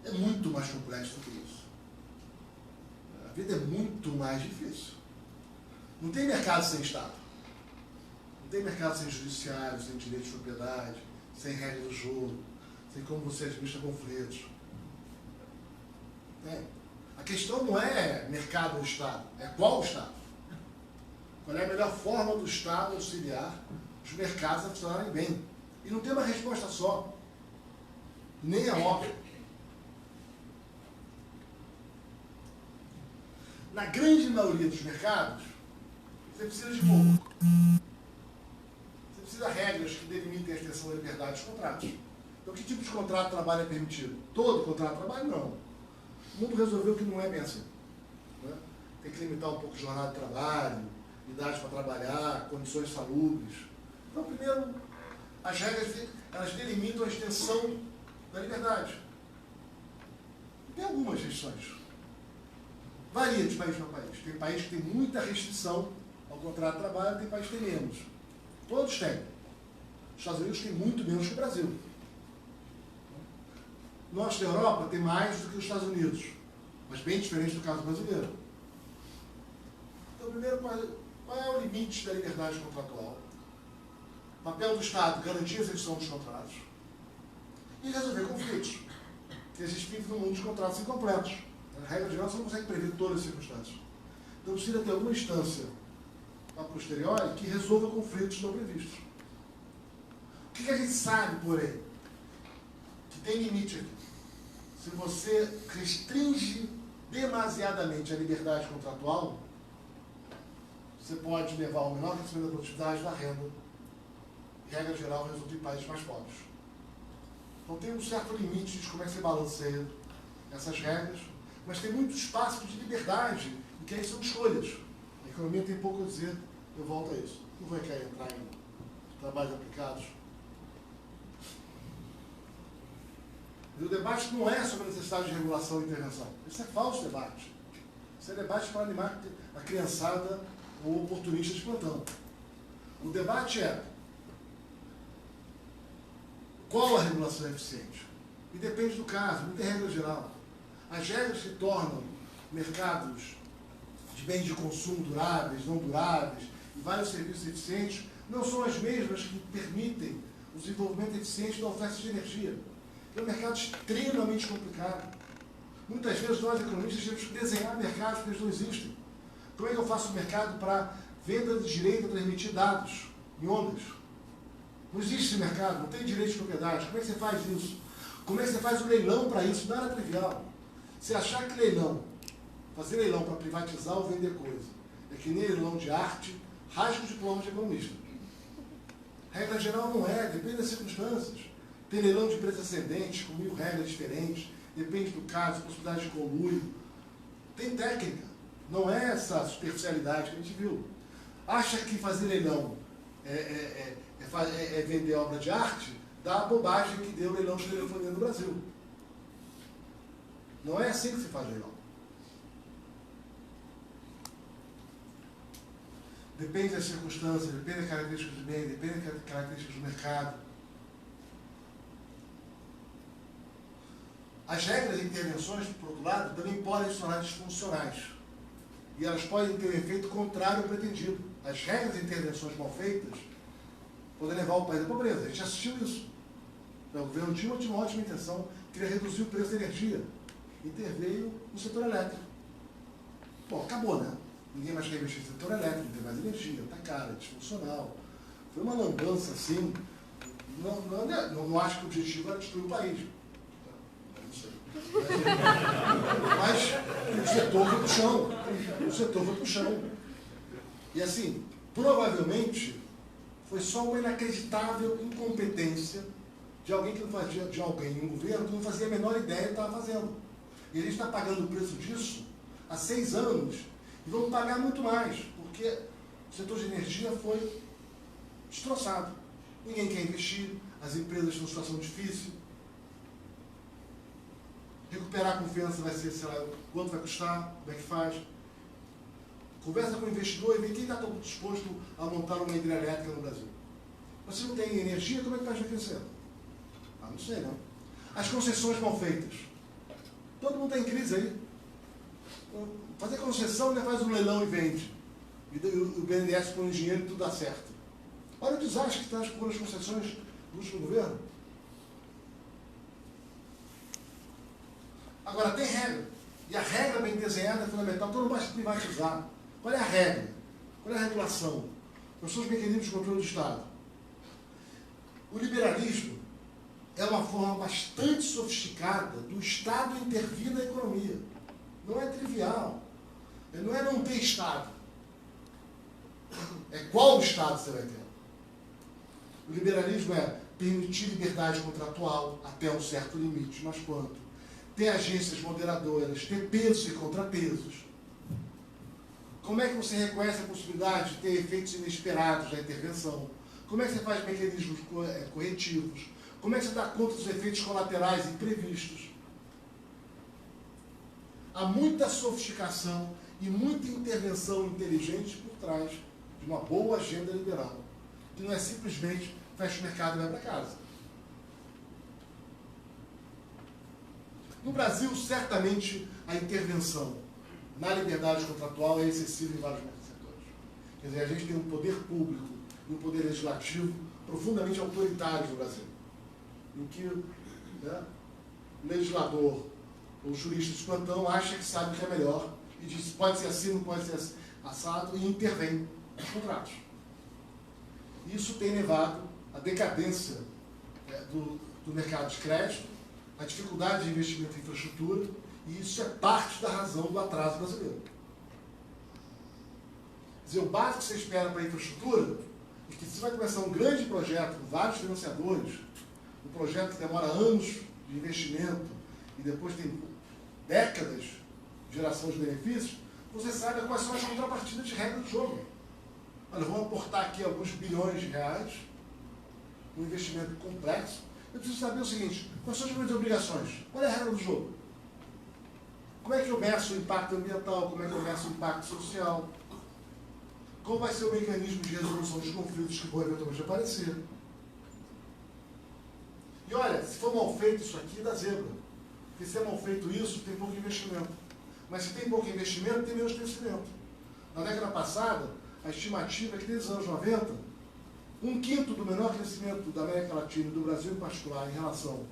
É muito mais complexo do que isso. A vida é muito mais difícil. Não tem mercado sem Estado. Não tem mercado sem judiciário, sem direito de propriedade, sem regra do jogo, sem como você administra conflitos. A questão não é mercado ou Estado, é qual o Estado. Qual é a melhor forma do Estado auxiliar os mercados a funcionarem bem. E não tem uma resposta só. Nem é óbvio. Na grande maioria dos mercados, você precisa de pouco. Você precisa de regras que delimitem a extensão da liberdade dos contratos. Então, que tipo de contrato de trabalho é permitido? Todo contrato de trabalho? Não. O mundo resolveu que não é bem assim. Né? Tem que limitar um pouco a jornada de trabalho, idade para trabalhar, condições salubres. Então, primeiro, as regras elas delimitam a extensão da liberdade. Tem algumas restrições. Varia de país para país. Tem país que tem muita restrição ao contrato de trabalho, tem país que tem menos. Todos têm. Os Estados Unidos têm muito menos que o Brasil. Nós, da Europa, tem mais do que os Estados Unidos, mas bem diferente do caso brasileiro. Então, primeiro, qual é o limite da liberdade contratual? O papel do Estado, garantir a execução dos contratos e resolver conflitos. Porque a gente vive num mundo de contratos incompletos. Na regra geral, você não consegue prever todas as circunstâncias. Então precisa ter alguma instância a posteriori que resolva conflitos não previstos. O que a gente sabe, porém? Que tem limite aqui. Se você restringe demasiadamente a liberdade contratual, você pode levar ao menor crescimento da produtividade da renda. Regra geral, resulta em países mais pobres. Então tem um certo limite de como é que você balanceia essas regras, mas tem muito espaço de liberdade, e que aí são escolhas. A economia tem pouco a dizer, eu volto a isso. Não vai querer entrar em trabalhos aplicados. E o debate não é sobre a necessidade de regulação e intervenção. Isso é falso debate. Isso é debate para animar a criançada ou oportunista de plantão. O debate é qual a regulação eficiente? E depende do caso, não tem regra geral. As regras que tornam mercados de bens de consumo duráveis, não duráveis, e vários serviços eficientes, não são as mesmas que permitem o desenvolvimento eficiente da oferta de energia. É um mercado extremamente complicado. Muitas vezes nós, economistas, temos que desenhar mercados que eles não existem. Como é que eu faço um mercado para venda de direito a transmitir dados em ondas? Não existe esse mercado, não tem direito de propriedade. Como é que você faz isso? Como é que você faz o leilão para isso? Não era trivial. Se achar que fazer leilão para privatizar ou vender coisa, é que nem leilão de arte, rasga o diploma de economista. Regra geral não é, depende das circunstâncias. Tem leilão de empresas ascendentes, com 1000 regras diferentes, depende do caso, possibilidade de conluio. Tem técnica, não é essa superficialidade que a gente viu. Acha que fazer leilão é vender obra de arte, dá a bobagem que deu o leilão de telefonia no Brasil. Não é assim que se faz leilão. Depende das circunstâncias, depende das características do bem, depende das características do mercado. As regras de intervenções, por outro lado, também podem se tornar disfuncionais. E elas podem ter um efeito contrário ao pretendido. As regras de intervenções mal feitas podem levar o país à pobreza. A gente assistiu isso. O governo tinha uma ótima intenção, queria reduzir o preço da energia. Interveio no setor elétrico. Bom, acabou, né? Ninguém mais quer investir no setor elétrico, não tem mais energia, está caro, é disfuncional. Foi uma lambança assim. Não acho que o objetivo era destruir o país. Não sei. Mas o setor foi para o chão. O setor foi para o chão. E assim, provavelmente, foi só uma inacreditável incompetência de alguém que não fazia, de alguém em um governo que não fazia a menor ideia do que estava fazendo. E a gente está pagando o preço disso há 6 anos e vamos pagar muito mais, porque o setor de energia foi destroçado. Ninguém quer investir, as empresas estão em situação difícil. Recuperar a confiança vai ser, sei lá, quanto vai custar, como é que faz. Conversa com o investidor e vê quem está disposto a montar uma hidrelétrica no Brasil. Você não tem energia, como é que faz para crescer? Não sei, não. As concessões mal feitas. Todo mundo está em crise aí. Fazer concessão, né, faz um leilão e vende. E o BNDES põe o dinheiro e tudo dá certo. Olha o desastre que está por as concessões do último governo. Agora, tem regra. E a regra bem desenhada é fundamental. Então não basta privatizar. Qual é a regra? Qual é a regulação? Quais são os mecanismos de controle do Estado? O liberalismo é uma forma bastante sofisticada do Estado intervir na economia. Não é trivial. Não é não ter Estado. É qual Estado você vai ter. O liberalismo é permitir liberdade contratual até um certo limite, mas quanto? Ter agências moderadoras, ter pesos e contrapesos. Como é que você reconhece a possibilidade de ter efeitos inesperados da intervenção? Como é que você faz mecanismos corretivos? Como é que você dá conta dos efeitos colaterais imprevistos? Há muita sofisticação e muita intervenção inteligente por trás de uma boa agenda liberal, que não é simplesmente fecha o mercado e vai para casa. No Brasil, certamente, a intervenção na liberdade contratual é excessiva em vários setores. Quer dizer, a gente tem um poder público e um poder legislativo profundamente autoritários no Brasil, em que, né, o legislador ou o jurista de plantão acha que sabe o que é melhor e diz pode ser assim, não pode ser assado, e intervém nos contratos. Isso tem levado à decadência do mercado de crédito, à dificuldade de investimento em infraestrutura, e isso é parte da razão do atraso brasileiro. Quer dizer, o básico que você espera para a infraestrutura é que você vai começar um grande projeto com vários financiadores, um projeto que demora anos de investimento e depois tem décadas de geração de benefícios, você sabe quais são as contrapartidas de regra do jogo. Olha, vamos aportar aqui alguns bilhões de reais, um investimento complexo. Eu preciso saber o seguinte, quais são as minhas obrigações? Qual é a regra do jogo? Como é que eu meço o impacto ambiental? Como é que eu meço o impacto social? Qual vai ser o mecanismo de resolução dos conflitos que vão eventualmente aparecer? E olha, se for mal feito isso aqui, dá zebra. Porque se é mal feito isso, tem pouco investimento. Mas se tem pouco investimento, tem menos crescimento. Na década passada, a estimativa é que desde os anos 90, 1/5 do menor crescimento da América Latina e do Brasil em particular em relação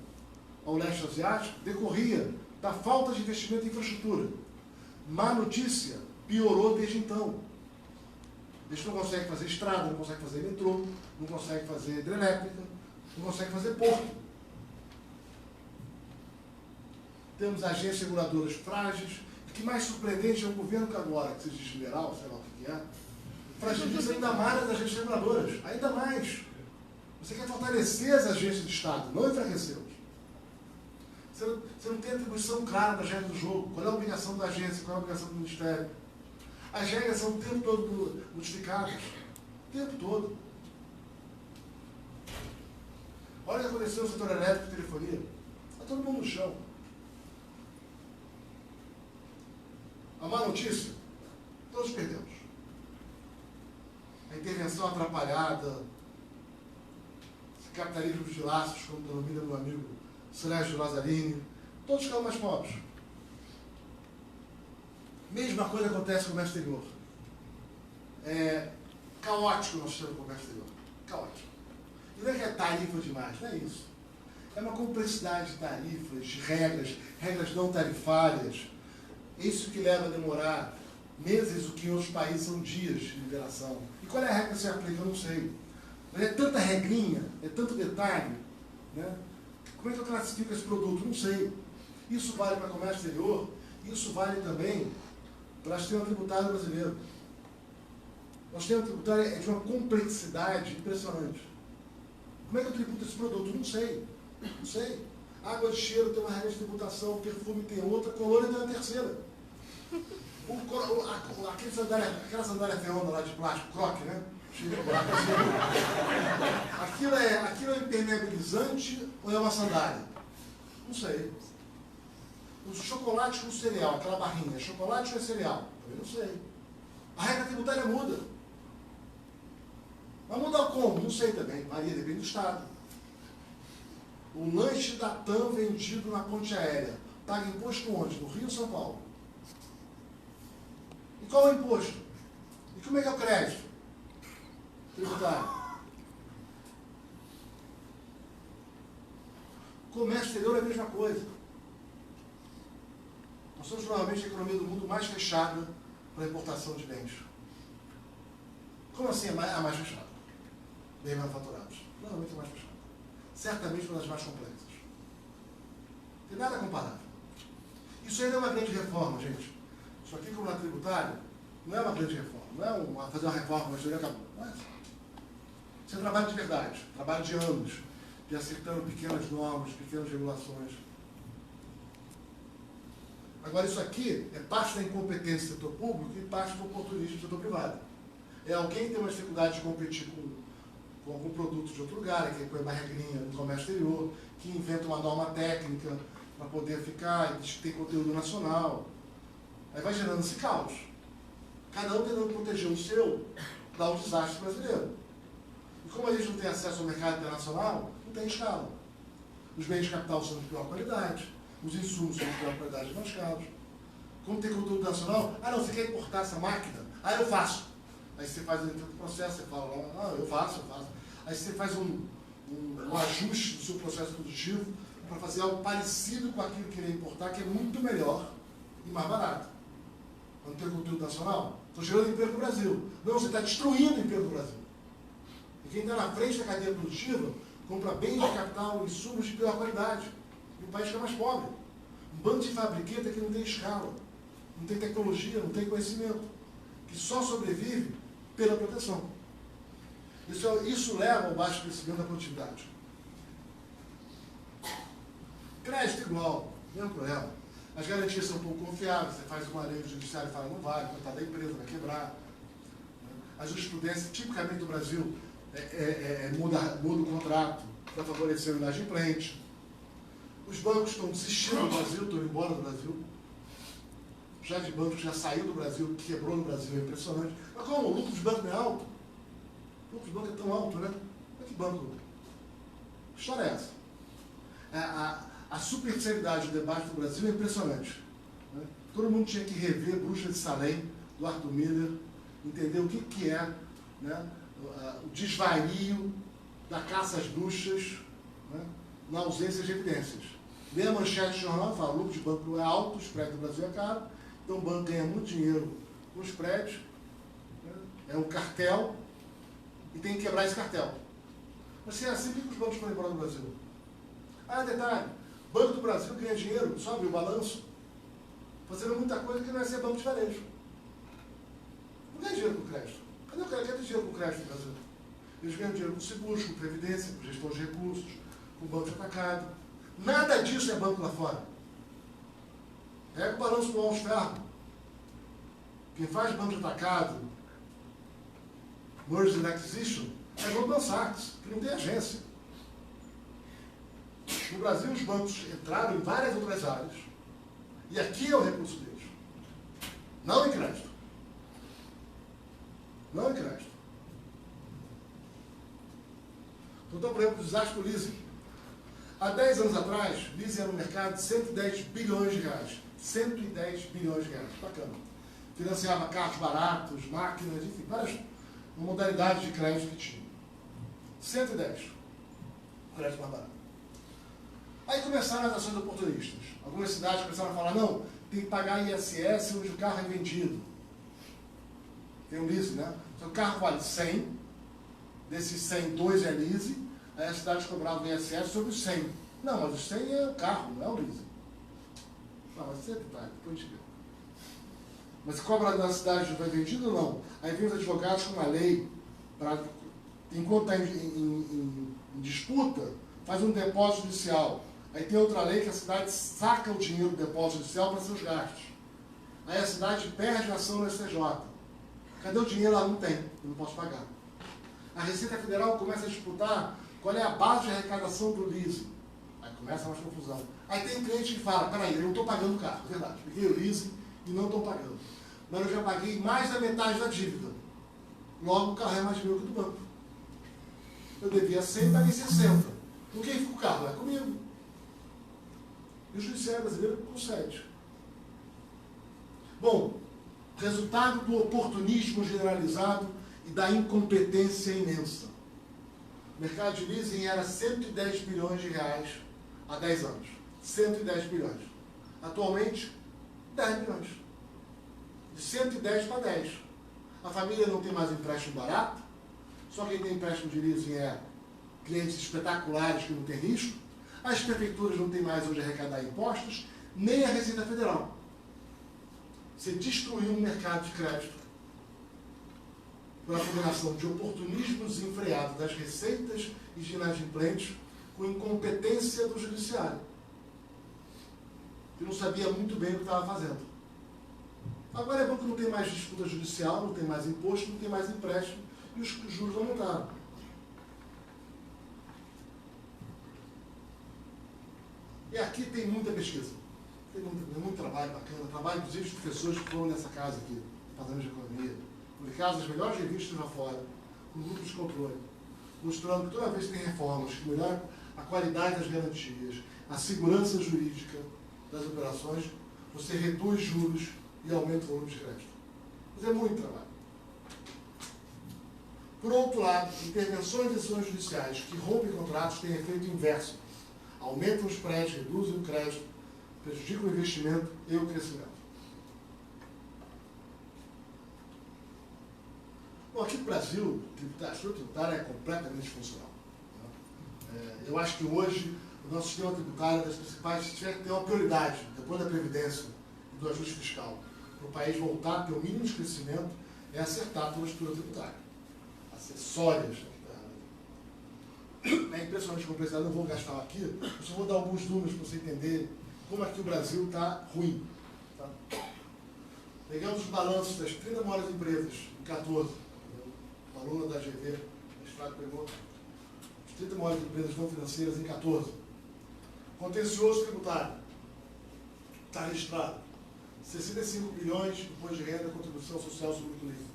ao leste asiático decorria da falta de investimento em infraestrutura. Má notícia, piorou desde então. Eles não conseguem fazer estrada, não conseguem fazer metrô, não conseguem fazer hidrelétrica, não conseguem fazer porto. Temos agências reguladoras frágeis. O que mais surpreendente é o governo que agora, que seja liberal, sei lá o que é, fragiliza ainda mais as agências reguladoras. Ainda mais. Você quer fortalecer as agências de Estado, não enfraquecê-las. Você não tem atribuição clara das regras do jogo. Qual é a obrigação da agência, qual é a obrigação do Ministério. As regras são o tempo todo modificadas. O tempo todo. Olha o que aconteceu no setor elétrico e telefonia. Está todo mundo no chão. A má notícia, todos perdemos. A intervenção atrapalhada, esse capitalismo de laços, como denomina meu amigo Sérgio Lazzarini, todos ficaram mais pobres. Mesma coisa acontece com o comércio exterior. É caótico o nosso sistema de comércio exterior. Caótico. E não é que é tarifa demais, não é isso. É uma complexidade de tarifas, de regras não tarifárias. Isso que leva a demorar meses, o que em outros países são dias de liberação. E qual é a regra que você aplica? Eu não sei. Mas é tanta regrinha, é tanto detalhe, né? Como é que eu classifico esse produto? Não sei. Isso vale para o comércio exterior, isso vale também para o sistema tributário brasileiro. O sistema tributário é de uma complexidade impressionante. Como é que eu tributo esse produto? Não sei. Não sei. Água de cheiro tem uma regra de tributação, perfume tem outra, colônia tem uma terceira. Aquela sandália feona lá de plástico, croque, né? Aquilo é impermeabilizante ou é uma sandália? Não sei. O chocolate com cereal, aquela barrinha, é chocolate ou é cereal? Eu não sei. A regra tributária muda. Mas muda como? Não sei também. Varia, depende do estado. O lanche da TAM vendido na ponte aérea paga imposto onde? No Rio ou São Paulo? E qual é o imposto? E como é que é o crédito tributário? Comércio exterior é a mesma coisa. Nós somos provavelmente a economia do mundo mais fechada para a importação de bens. Como assim a mais fechada? Bem manufaturados. Normalmente a mais fechada. Certamente uma das mais complexas. Não tem nada comparável. Isso ainda é uma grande reforma, gente. Isso aqui, como na tributária, não é uma grande reforma. Não é fazer uma reforma, mas já acabou. Não é. Isso é trabalho de verdade. Trabalho de anos, de acertando pequenas normas, pequenas regulações. Agora, isso aqui é parte da incompetência do setor público e parte do oportunismo do setor privado. É alguém que tem uma dificuldade de competir com algum produto de outro lugar, que põe uma regrinha no comércio exterior, que inventa uma norma técnica para poder ficar e ter conteúdo nacional. Aí vai gerando esse caos. Cada um tentando proteger o seu, dá um desastre brasileiro. E como a gente não tem acesso ao mercado internacional, não tem escala. Os bens de capital são de pior qualidade, os insumos são de pior qualidade e mais caros. Como tem conteúdo nacional, não, você quer importar essa máquina? Eu faço. Aí você faz o processo, você fala, eu faço. Aí você faz um ajuste do seu processo produtivo para fazer algo parecido com aquilo que ele ia importar, que é muito melhor e mais barato. Não tem conteúdo nacional? Estou gerando emprego no Brasil. Não, você está destruindo o emprego no Brasil. E quem está na frente da cadeia produtiva compra bens de capital, insumos de pior qualidade. E o país fica mais pobre. Um bando de fabriqueta que não tem escala, não tem tecnologia, não tem conhecimento, que só sobrevive pela proteção. Isso leva ao baixo crescimento da produtividade. Crédito igual, mesmo problema. As garantias são um pouco confiáveis, você faz uma lei judiciária e fala, não vale, coitado da empresa, vai quebrar. A jurisprudência, tipicamente do Brasil, muda o contrato para favorecer o inadimplente. Os bancos estão desistindo do Brasil, estão indo embora do Brasil. Já de banco que já saiu do Brasil, que quebrou no Brasil, é impressionante. Mas como? O lucro dos bancos não é alto? O lucro dos bancos é tão alto, né? Mas que banco? Que história é essa? A superficialidade do debate do Brasil é impressionante. Né? Todo mundo tinha que rever Bruxa de Salem, do Arthur Miller, entender o que é, né, o desvario da caça às bruxas, né, na ausência de evidências. Lê a manchete do jornal, fala, o lucro de banco é alto, o spread do Brasil é caro, então o banco ganha muito dinheiro com os prédios, né, é um cartel, e tem que quebrar esse cartel. Mas se é assim, por que os bancos foram embora do Brasil? Ah, detalhe, Banco do Brasil ganha dinheiro, só abre o balanço, fazendo muita coisa que não é ser banco de varejo. Não ganha dinheiro com crédito. Cadê o cara que tem dinheiro com crédito no Brasil? Eles ganham dinheiro com seguros, com previdência, com gestão de recursos, com banco de atacado. Nada disso é banco lá fora. Pega o balanço do Alves Ferro. Quem faz banco de atacado, mergers and acquisition, é Goldman Sachs, que não tem agência. No Brasil, os bancos entraram em várias outras áreas. E aqui é o recurso deles. Não em crédito. Não em crédito. Então, por exemplo, o desastre do leasing. Há 10 anos atrás, leasing era um mercado de 110 bilhões de reais. 110 bilhões de reais. Bacana. Financiava carros baratos, máquinas, enfim, várias modalidades de crédito que tinha. 110. Crédito mais barato. Aí começaram as ações oportunistas. Algumas cidades começaram a falar, não, tem que pagar ISS onde o carro é vendido. Tem um leasing, né? Então o carro vale 100, desses 100, 2 é leasing, aí a cidade cobrava o ISS sobre os 100. Não, mas os 100 é o carro, não é o leasing. Não, mas você depois a gente vê. Mas se cobra na cidade vai vendido ou não? Aí vem os advogados com uma lei, para, enquanto está em disputa, faz um depósito judicial. Aí tem outra lei que a cidade saca o dinheiro do depósito judicial para seus gastos. Aí a cidade perde a ação no STJ. Cadê o dinheiro? Ela não tem, eu não posso pagar. A Receita Federal começa a disputar qual é a base de arrecadação do leasing. Aí começa mais confusão. Aí tem cliente que fala, peraí, eu não estou pagando o carro, verdade, peguei o leasing e não estou pagando. Mas eu já paguei mais da metade da dívida. Logo o carro é mais meu que do banco. Eu devia 100, paguei 60. Com quem fica o carro? É comigo. E o judiciário brasileiro concede. Bom, resultado do oportunismo generalizado e da incompetência imensa. O mercado de leasing era 110 bilhões de reais há 10 anos. 110 bilhões. Atualmente, 10 bilhões. De 110 para 10. A família não tem mais empréstimo barato. Só quem tem empréstimo de leasing é clientes espetaculares que não tem risco. As prefeituras não têm mais onde arrecadar impostos, nem a Receita Federal. Você destruiu um mercado de crédito pela combinação de oportunismo desenfreado das receitas e de inadimplentes com incompetência do judiciário, que não sabia muito bem o que estava fazendo. Agora é bom que não tem mais disputa judicial, não tem mais imposto, não tem mais empréstimo e os juros aumentaram. E aqui tem muita pesquisa, tem muito trabalho bacana, trabalho inclusive de professores que foram nessa casa aqui, Departamento de Economia, publicados nas melhores revistas lá fora, com grupos de controle, mostrando que toda vez que tem reformas que melhoram a qualidade das garantias, a segurança jurídica das operações, você reduz juros e aumenta o volume de crédito. Mas é muito trabalho. Por outro lado, intervenções e decisões judiciais que rompem contratos têm efeito inverso. Aumentam os prédios, reduzem o crédito, prejudicam o investimento e o crescimento. Bom, aqui no Brasil, a estrutura tributária é completamente disfuncional. Eu acho que hoje o nosso sistema tributário, das principais, se tiver que ter uma prioridade, depois da Previdência e do ajuste fiscal, para o país voltar a ter o mínimo de crescimento, é acertar toda a estrutura tributária. Acessórias. É impressionante como precisar, não vou gastar aqui, eu só vou dar alguns números para você entender como aqui o Brasil está ruim. Tá? Pegamos os balanços das 30 maiores empresas em 14, uma aluna da GV, a Estrada pegou as 30 maiores empresas não financeiras em 14. Contencioso tributário, está registrado 65 bilhões de imposto de renda, contribuição social sobre o turismo,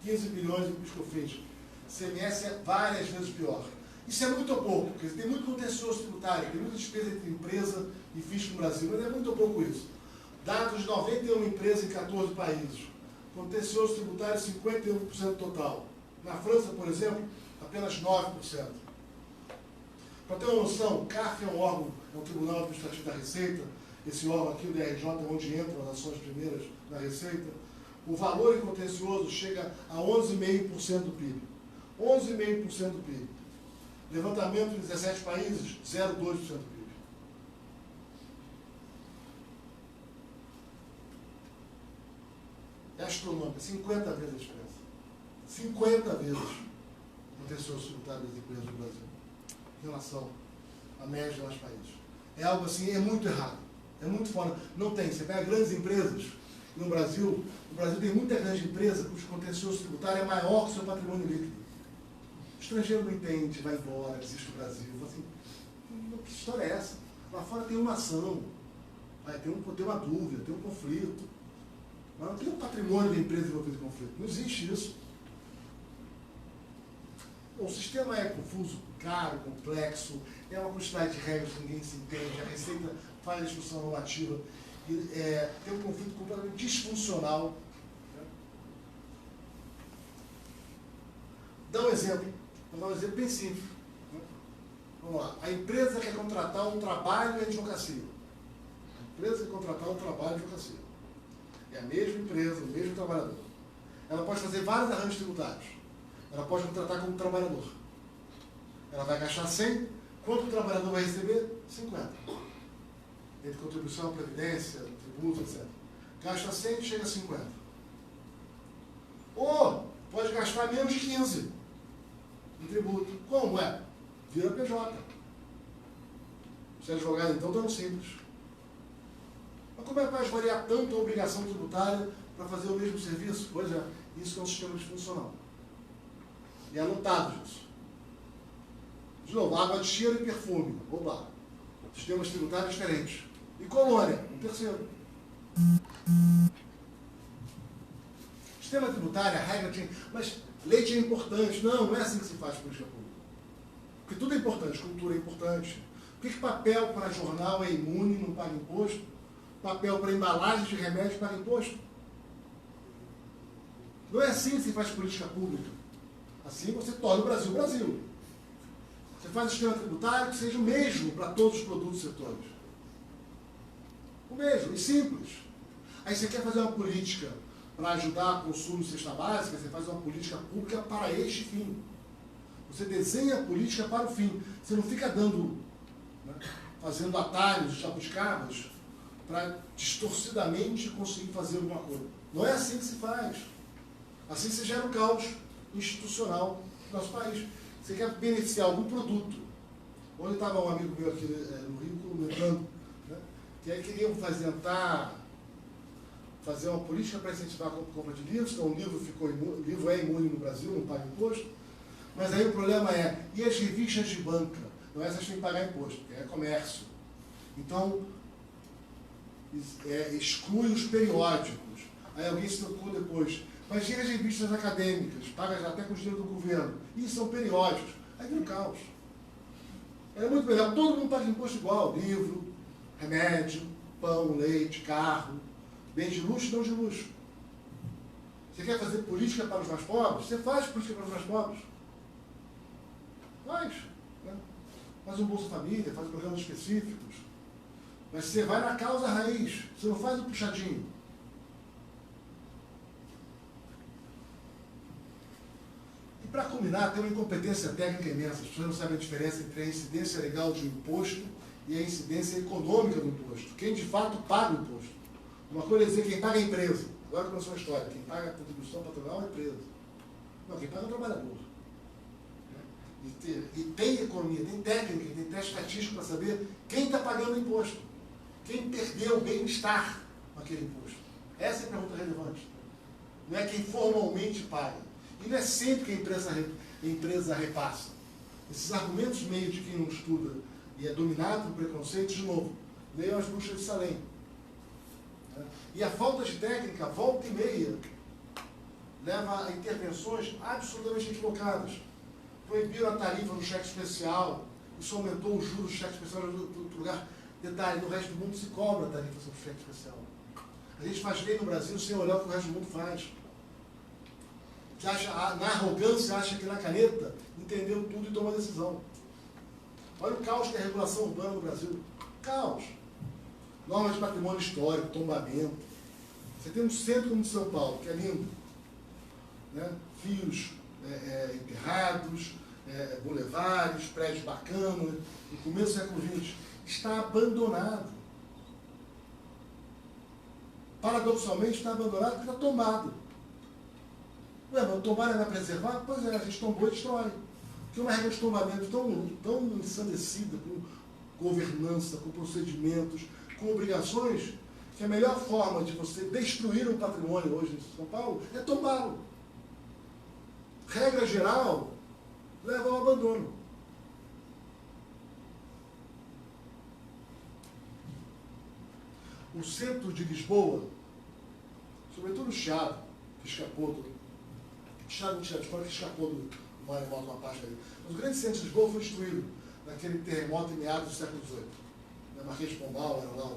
15 bilhões de PIS/COFINS, CMS é várias vezes pior. Isso é muito pouco, porque tem muito contencioso tributário, tem muita despesa entre empresa e fisco no Brasil, mas é muito pouco isso. Dados de 91 empresas em 14 países. Contencioso tributário 51% total. Na França, por exemplo, apenas 9%. Para ter uma noção, o CARF é um órgão, é um Tribunal Administrativo da Receita, esse órgão aqui, o DRJ, onde entram as ações primeiras da Receita. O valor em contencioso chega a 11,5% do PIB. 11,5% do PIB. Levantamento em 17 países, 0,2% do PIB. É astronômica, 50 vezes a diferença. 50 vezes o contencioso tributário das empresas do Brasil, em relação à média dos países. É algo assim, é muito errado. É muito fora. Não tem. Você pega grandes empresas no Brasil, o Brasil tem muita grande empresa cujo contencioso tributário é maior que o seu patrimônio líquido. O estrangeiro não entende, vai embora, desiste do Brasil. Assim, que história é essa? Lá fora tem uma ação, tem uma dúvida, tem um conflito. Mas não tem um patrimônio da empresa envolvido em conflito. Não existe isso. Bom, o sistema é confuso, caro, complexo, é uma quantidade de regras que ninguém se entende, a Receita faz a discussão normativa, tem um conflito completamente disfuncional. Dá um exemplo, vou dar um exemplo bem simples. Vamos lá, a empresa quer contratar um trabalho em advocacia. A empresa quer contratar um trabalho em advocacia. É a mesma empresa, o mesmo trabalhador. Ela pode fazer vários arranjos tributários. Ela pode contratar como trabalhador. Ela vai gastar 100, quanto o trabalhador vai receber? 50. Entre contribuição, previdência, tributo, etc. Gasta 100, chega a 50. Ou pode gastar menos de 15 em tributo. Como é? Vira PJ. Se é advogado, então, tão simples. Mas como é que vai variar tanto a obrigação tributária para fazer o mesmo serviço? Pois é, isso é um sistema disfuncional. E é anotado isso. De novo, água de cheiro e perfume. Opa! Sistemas tributários diferentes. E colônia, um terceiro. Sistema tributário, a regra tinha. Mas leite é importante. Não, não é assim que se faz política pública. Porque tudo é importante, cultura é importante. Por que papel para jornal é imune e não paga imposto? Papel para embalagens de remédio paga imposto? Não é assim que se faz política pública. Assim você torna o Brasil Brasil. Você faz um sistema tributário que seja o mesmo para todos os produtos e setores. O mesmo, e simples. Aí você quer fazer uma política para ajudar o consumo de cesta básica, você faz uma política pública para este fim. Você desenha a política para o fim. Você não fica dando, fazendo atalhos, jabuticabas, para distorcidamente conseguir fazer alguma coisa. Não é assim que se faz. Assim se gera o caos institucional do nosso país. Você quer beneficiar algum produto. Onde estava um amigo meu aqui no Rio comentando, que aí queriam fazer uma política para incentivar a compra de livros, então o livro é imune no Brasil, não paga imposto, mas aí o problema é, e as revistas de banca? Não, essas têm que pagar imposto, porque é comércio. Então, exclui os periódicos. Aí alguém se tocou depois. Mas e as revistas acadêmicas, paga até com o dinheiro do governo. E são periódicos. Aí vira um caos. É muito melhor, todo mundo paga imposto igual. Livro, remédio, pão, leite, carro, bens de luxo e não de luxo. Você quer fazer política para os mais pobres? Você faz política para os mais pobres. Faz. Faz um Bolsa Família, faz programas específicos. Mas você vai na causa raiz. Você não faz o puxadinho. para culminar, tem uma incompetência técnica imensa. As pessoas não sabem a diferença entre a incidência legal de um imposto e a incidência econômica do imposto. Quem de fato paga o imposto. Uma coisa é dizer quem paga é a empresa. Agora começou a história. Quem paga a contribuição patronal é a empresa. Não, quem paga é o trabalhador. E tem economia, tem técnica, tem teste estatístico para saber quem está pagando o imposto. Quem perdeu o bem-estar naquele imposto. Essa é a pergunta relevante. Não é quem formalmente paga. E não é sempre que a empresa repassa. Esses argumentos meio de quem não estuda e é dominado por preconceito, de novo, leiam as bruxas de Salem. E a falta de técnica, volta e meia, leva a intervenções absolutamente equivocadas. Proibiram a tarifa do cheque especial, isso aumentou os juros do cheque especial em outro lugar. Detalhe, no resto do mundo se cobra a tarifa sobre o cheque especial. A gente faz lei no Brasil sem olhar o que o resto do mundo faz. Que acha, na arrogância, acha que na caneta entendeu tudo e tomou a decisão. Olha o caos que é a regulação urbana no Brasil. Caos. Normas de patrimônio histórico, tombamento. Você tem um centro como São Paulo, que é lindo. Né? Fios enterrados, bulevares, prédios bacanas, no começo do século XX. Está abandonado. Paradoxalmente, está abandonado porque está tombado. Ué, mas tombar é preservar? Pois é, a gente tombou e destrói. Porque uma regra de tombamento tão ensandecida, com governança, com procedimentos, com obrigações, que a melhor forma de você destruir um patrimônio hoje em São Paulo é tombá-lo. Regra geral, leva ao abandono. O centro de Lisboa, sobretudo o Chiado, que escapou do... Chiado de fora, que escapou do maremoto, uma parte dele. Mas o grande centro de Lisboa foi destruído naquele terremoto em meados do século XVIII. Marquês de Pombal era lá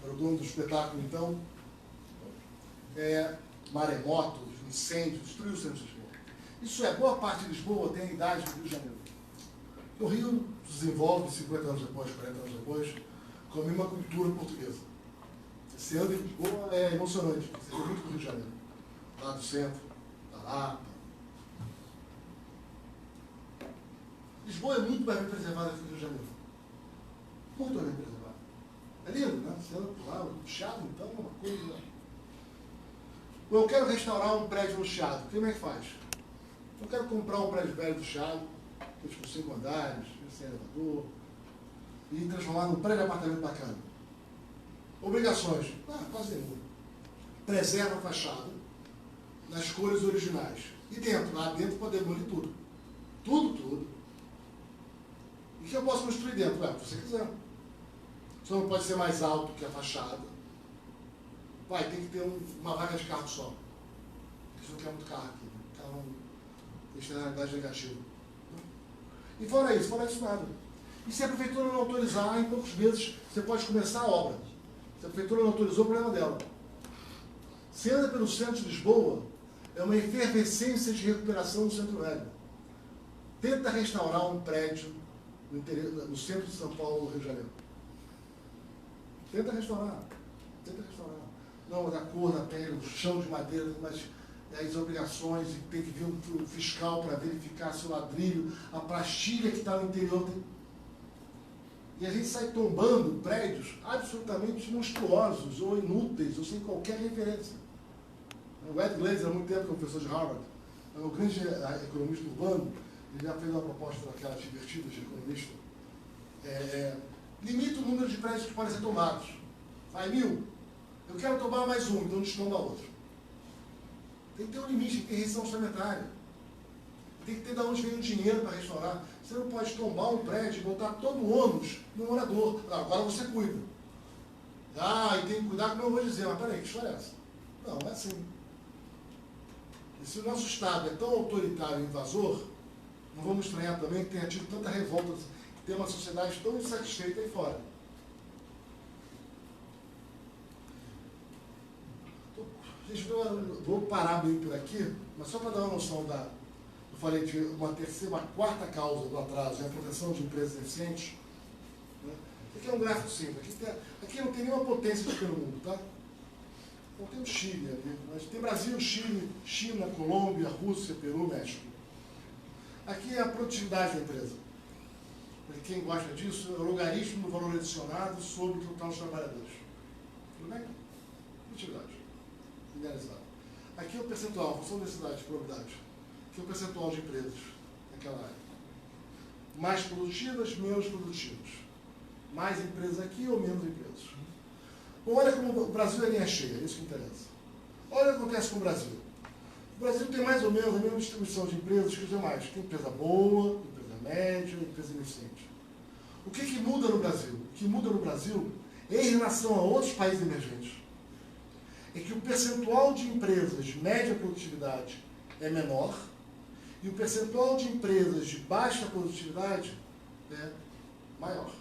era o dono do espetáculo, então. Maremotos, incêndios, destruiu o centro de Lisboa. Isso é, boa parte de Lisboa tem a idade do Rio de Janeiro. O Rio desenvolve 50 anos depois, 40 anos depois, com a mesma cultura portuguesa. Você anda em Lisboa, é emocionante. Você vê muito com o Rio de Janeiro. Lá do centro, da Lapa. Lisboa é muito mais bem preservada que o Rio de Janeiro. Muito mais bem preservada. É lindo, né? Você anda por lá, o Chiado, então, é uma coisa... Ou eu quero restaurar um prédio no Chiado. Como é que faz? Eu quero comprar um prédio velho do Chiado, com 5 andares, sem elevador, e transformar num prédio de apartamento bacana. Obrigações? Quase nenhuma. Preserva a fachada nas cores originais. E dentro, lá dentro pode demolir tudo. Tudo. E que eu posso construir dentro? Se você quiser. Só não pode ser mais alto que a fachada. Tem que ter uma vaga de carro só. Porque você não quer muito carro aqui. Carro tem externalidade negativa. E fora isso nada. E se a prefeitura não autorizar, em poucos meses você pode começar a obra. Se a prefeitura não autorizou, o problema dela. Se anda pelo centro de Lisboa, é uma efervescência de recuperação do centro velho. Tenta restaurar um prédio no centro de São Paulo, Rio de Janeiro. Tenta restaurar. Não, da cor da pele, o chão de madeira, mas as obrigações, e tem que vir um fiscal para verificar se o ladrilho, a pastilha que está no interior. E a gente sai tombando prédios absolutamente monstruosos, ou inúteis, ou sem qualquer referência. O Ed Glazer, há muito tempo, professor de Harvard, é um grande economista urbano, ele já fez uma proposta daquelas divertidas de economista. Limita o número de prédios que podem ser tomados. Vai 1000. Eu quero tomar mais um, então destomba outro. Tem que ter um limite, tem que ter restrição orçamentária. Tem que ter de onde vem o dinheiro para restaurar. Você não pode tombar um prédio e botar todo o ônus no morador. Agora você cuida. E tem que cuidar, como eu vou dizer. Mas peraí, que história é essa? Não é assim. E se o nosso Estado é tão autoritário e invasor, não vamos estranhar também que tenha tido tanta revolta, que tem uma sociedade tão insatisfeita aí fora. Gente, vou parar bem por aqui, mas só para dar uma noção eu falei de uma quarta causa do atraso, é a proteção de empresas eficientes. Né? Aqui é um gráfico simples. Aqui não tem nenhuma potência de no mundo, tá? Então tem o Chile ali, mas tem Brasil, Chile, China, Colômbia, Rússia, Peru, México. Aqui é a produtividade da empresa. Para quem gosta disso, é o logaritmo do valor adicionado sobre o total dos trabalhadores. Tudo bem? Produtividade. Idealizado. Aqui é o percentual, função da densidade de probabilidade. Aqui é o percentual de empresas naquela área. Mais produtivas, menos produtivas. Mais empresas aqui ou menos empresas. Bom, olha como o Brasil é linha cheia, é isso que interessa. Olha o que acontece com o Brasil. O Brasil tem mais ou menos a mesma distribuição de empresas que os demais. Tem empresa boa, empresa média, empresa ineficiente. O que muda no Brasil? O que muda no Brasil, em relação a outros países emergentes, é que o percentual de empresas de média produtividade é menor e o percentual de empresas de baixa produtividade é maior.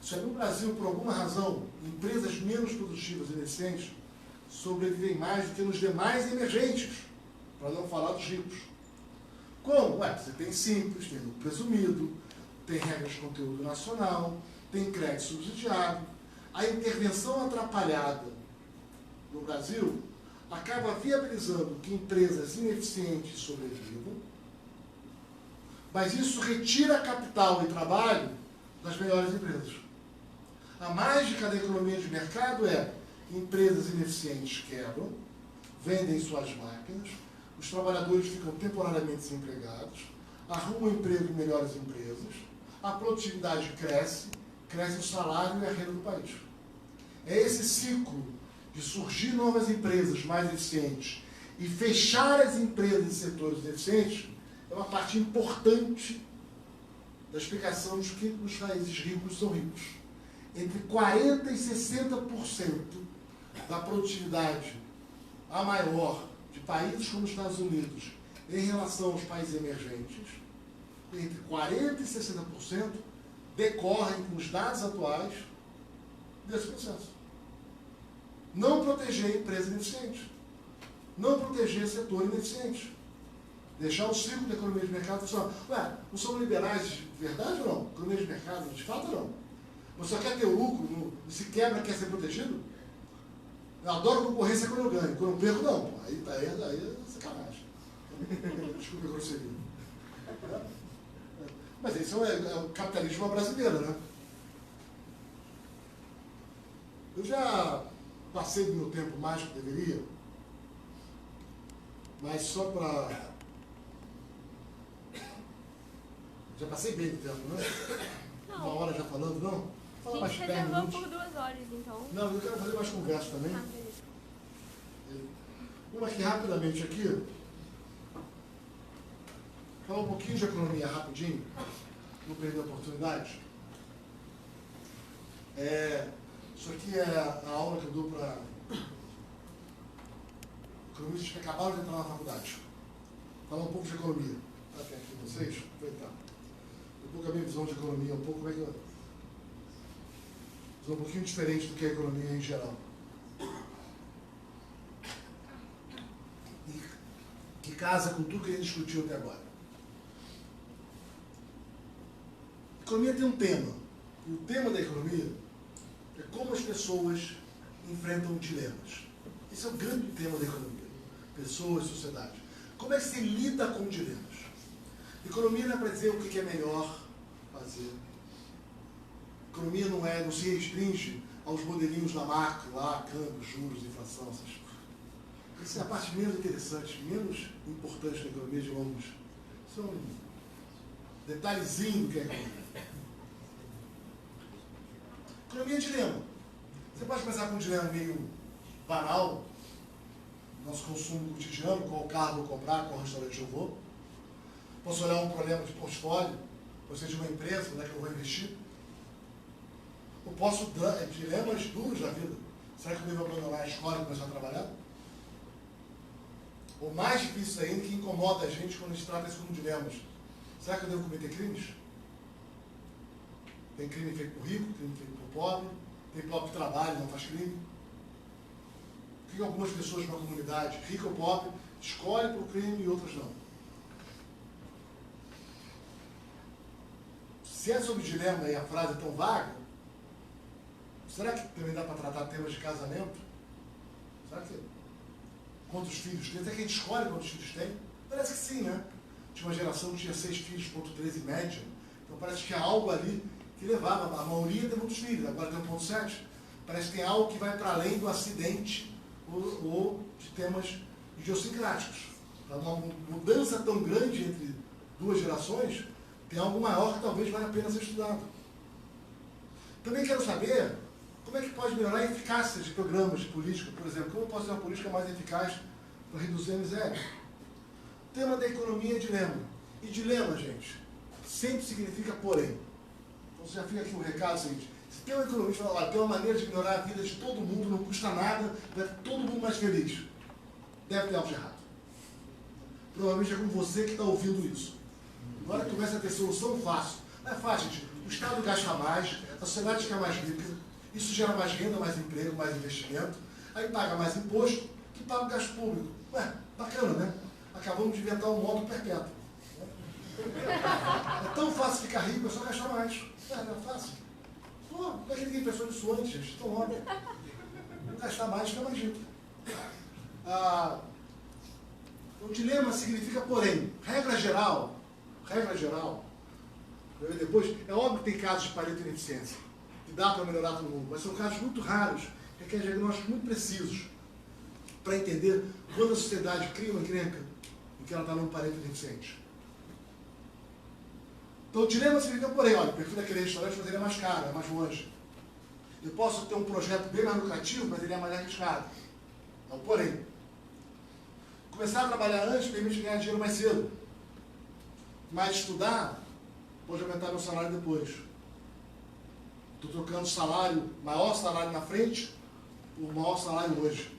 Isso é, no Brasil, por alguma razão, empresas menos produtivas e ineficientes sobrevivem mais do que nos demais emergentes, para não falar dos ricos. Como? Ué, você tem simples, tem lucro presumido, tem regras de conteúdo nacional, tem crédito subsidiado. A intervenção atrapalhada no Brasil acaba viabilizando que empresas ineficientes sobrevivam, mas isso retira capital e trabalho das melhores empresas. A mágica da economia de mercado é empresas ineficientes quebram, vendem suas máquinas, os trabalhadores ficam temporariamente desempregados, arrumam emprego em melhores empresas, a produtividade cresce, cresce o salário e a renda do país. É esse ciclo de surgir novas empresas mais eficientes e fechar as empresas em setores ineficientes é uma parte importante da explicação de que os países ricos são ricos. Entre 40% e 60% da produtividade, a maior, de países como os Estados Unidos em relação aos países emergentes, entre 40% e 60% decorrem, com os dados atuais, desse processo. Não proteger empresas ineficientes. Não proteger setor ineficiente. Deixar o ciclo da economia de mercado funcionar. Ué, não somos liberais de verdade ou não? Economia de mercado de fato ou não? Você só quer ter o lucro, se quebra, quer ser protegido? Eu adoro concorrência quando eu ganho. Quando eu perco, não. Aí é sacanagem. Desculpa a grosseria. Mas isso é o capitalismo brasileiro, né? Eu já passei do meu tempo mais do que deveria, mas só para... Já passei bem do tempo, né? Não. Uma hora já falando, não? Fala A mais gente 10 reservou minutos. por 2 horas, então. Não, eu quero fazer mais conversa também. Ah, beleza. Vamos aqui rapidamente aqui. Falar um pouquinho de economia rapidinho. Não perder a oportunidade. Isso aqui é a aula que eu dou para economistas que acabaram de entrar na faculdade. Falar um pouco de economia. Está aqui com vocês? Aproveitar. Um pouco a minha visão de economia, um pouco como é que eu... Visão um pouquinho diferente do que a economia em geral. E que casa com tudo que a gente discutiu até agora. A economia tem um tema. E o tema da economia é como as pessoas enfrentam dilemas. Esse é o grande tema da economia. Pessoas, sociedade. Como é que se lida com dilemas? Economia não é para dizer o que é melhor fazer. Economia não se restringe aos modelinhos da macro, lá, câmbio, juros, inflação, essas coisas. Essa é a parte menos interessante, menos importante da economia de longe. Isso é um detalhezinho do que é economia. Economia é dilema. Você pode pensar com um dilema meio banal, nosso consumo cotidiano, qual carro eu vou comprar, qual restaurante eu vou. Posso olhar um problema de portfólio, ou seja, de uma empresa, onde é que eu vou investir. Eu posso dar dilemas duros da vida. Será que eu devo abandonar a escola e começar a trabalhar? O mais difícil ainda, que incomoda a gente quando a gente trata isso como dilemas. Será que eu devo cometer crimes? Tem crime feito por rico, crime feito por pobre, tem pobre que trabalha e não faz crime. Por que algumas pessoas de uma comunidade, rica ou pobre, escolhem por crime e outras não? Se é sobre dilema e a frase é tão vaga, será que também dá para tratar temas de casamento? Será que quantos filhos tem? Até que a gente escolhe quantos filhos tem? Parece que sim, né? Tinha uma geração que tinha 6 filhos, 1,3 em média. Então parece que tinha algo ali que levava. A maioria tem muitos filhos, agora tem 1,7. Parece que tem algo que vai para além do acidente ou de temas idiosincráticos. Uma mudança tão grande entre duas gerações, tem algo maior que talvez valha a pena ser estudado. Também quero saber como é que pode melhorar a eficácia de programas de política, por exemplo. Como eu posso ter uma política mais eficaz para reduzir a miséria? O tema da economia é dilema. E dilema, gente, sempre significa porém. Então, já fica aqui o recado seguinte. Se tem um economista que fala, tem uma maneira de melhorar a vida de todo mundo, não custa nada, vai todo mundo mais feliz. Deve ter algo de errado. Provavelmente é com você que está ouvindo isso. Agora começa a ter solução fácil. Não é fácil, gente. O Estado gasta mais, a sociedade fica mais rica, isso gera mais renda, mais emprego, mais investimento, aí paga mais imposto, que paga o gasto público. Ué, bacana, né? Acabamos de inventar um modo perpétuo. É tão fácil ficar rico, é só gastar mais. Não é fácil. Pô, como é que ninguém pensou nisso antes, gente? Tão óbvio. Gastar mais, fica mais rico. O dilema significa, porém, regra geral, depois, é óbvio que tem casos de Pareto ineficiência, que dá para melhorar todo mundo, mas são casos muito raros, que requerem diagnósticos muito precisos, para entender quando a sociedade cria uma encrenca em que ela está num Pareto ineficiente. Então, o dilema significa, porém, olha, eu prefiro aquele restaurante, mas ele é mais caro, é mais longe. Eu posso ter um projeto bem mais lucrativo, mas ele é mais arriscado. Então, porém, começar a trabalhar antes permite ganhar dinheiro mais cedo. Mas estudar pode aumentar meu salário depois. Estou trocando salário, maior salário na frente, por maior salário hoje.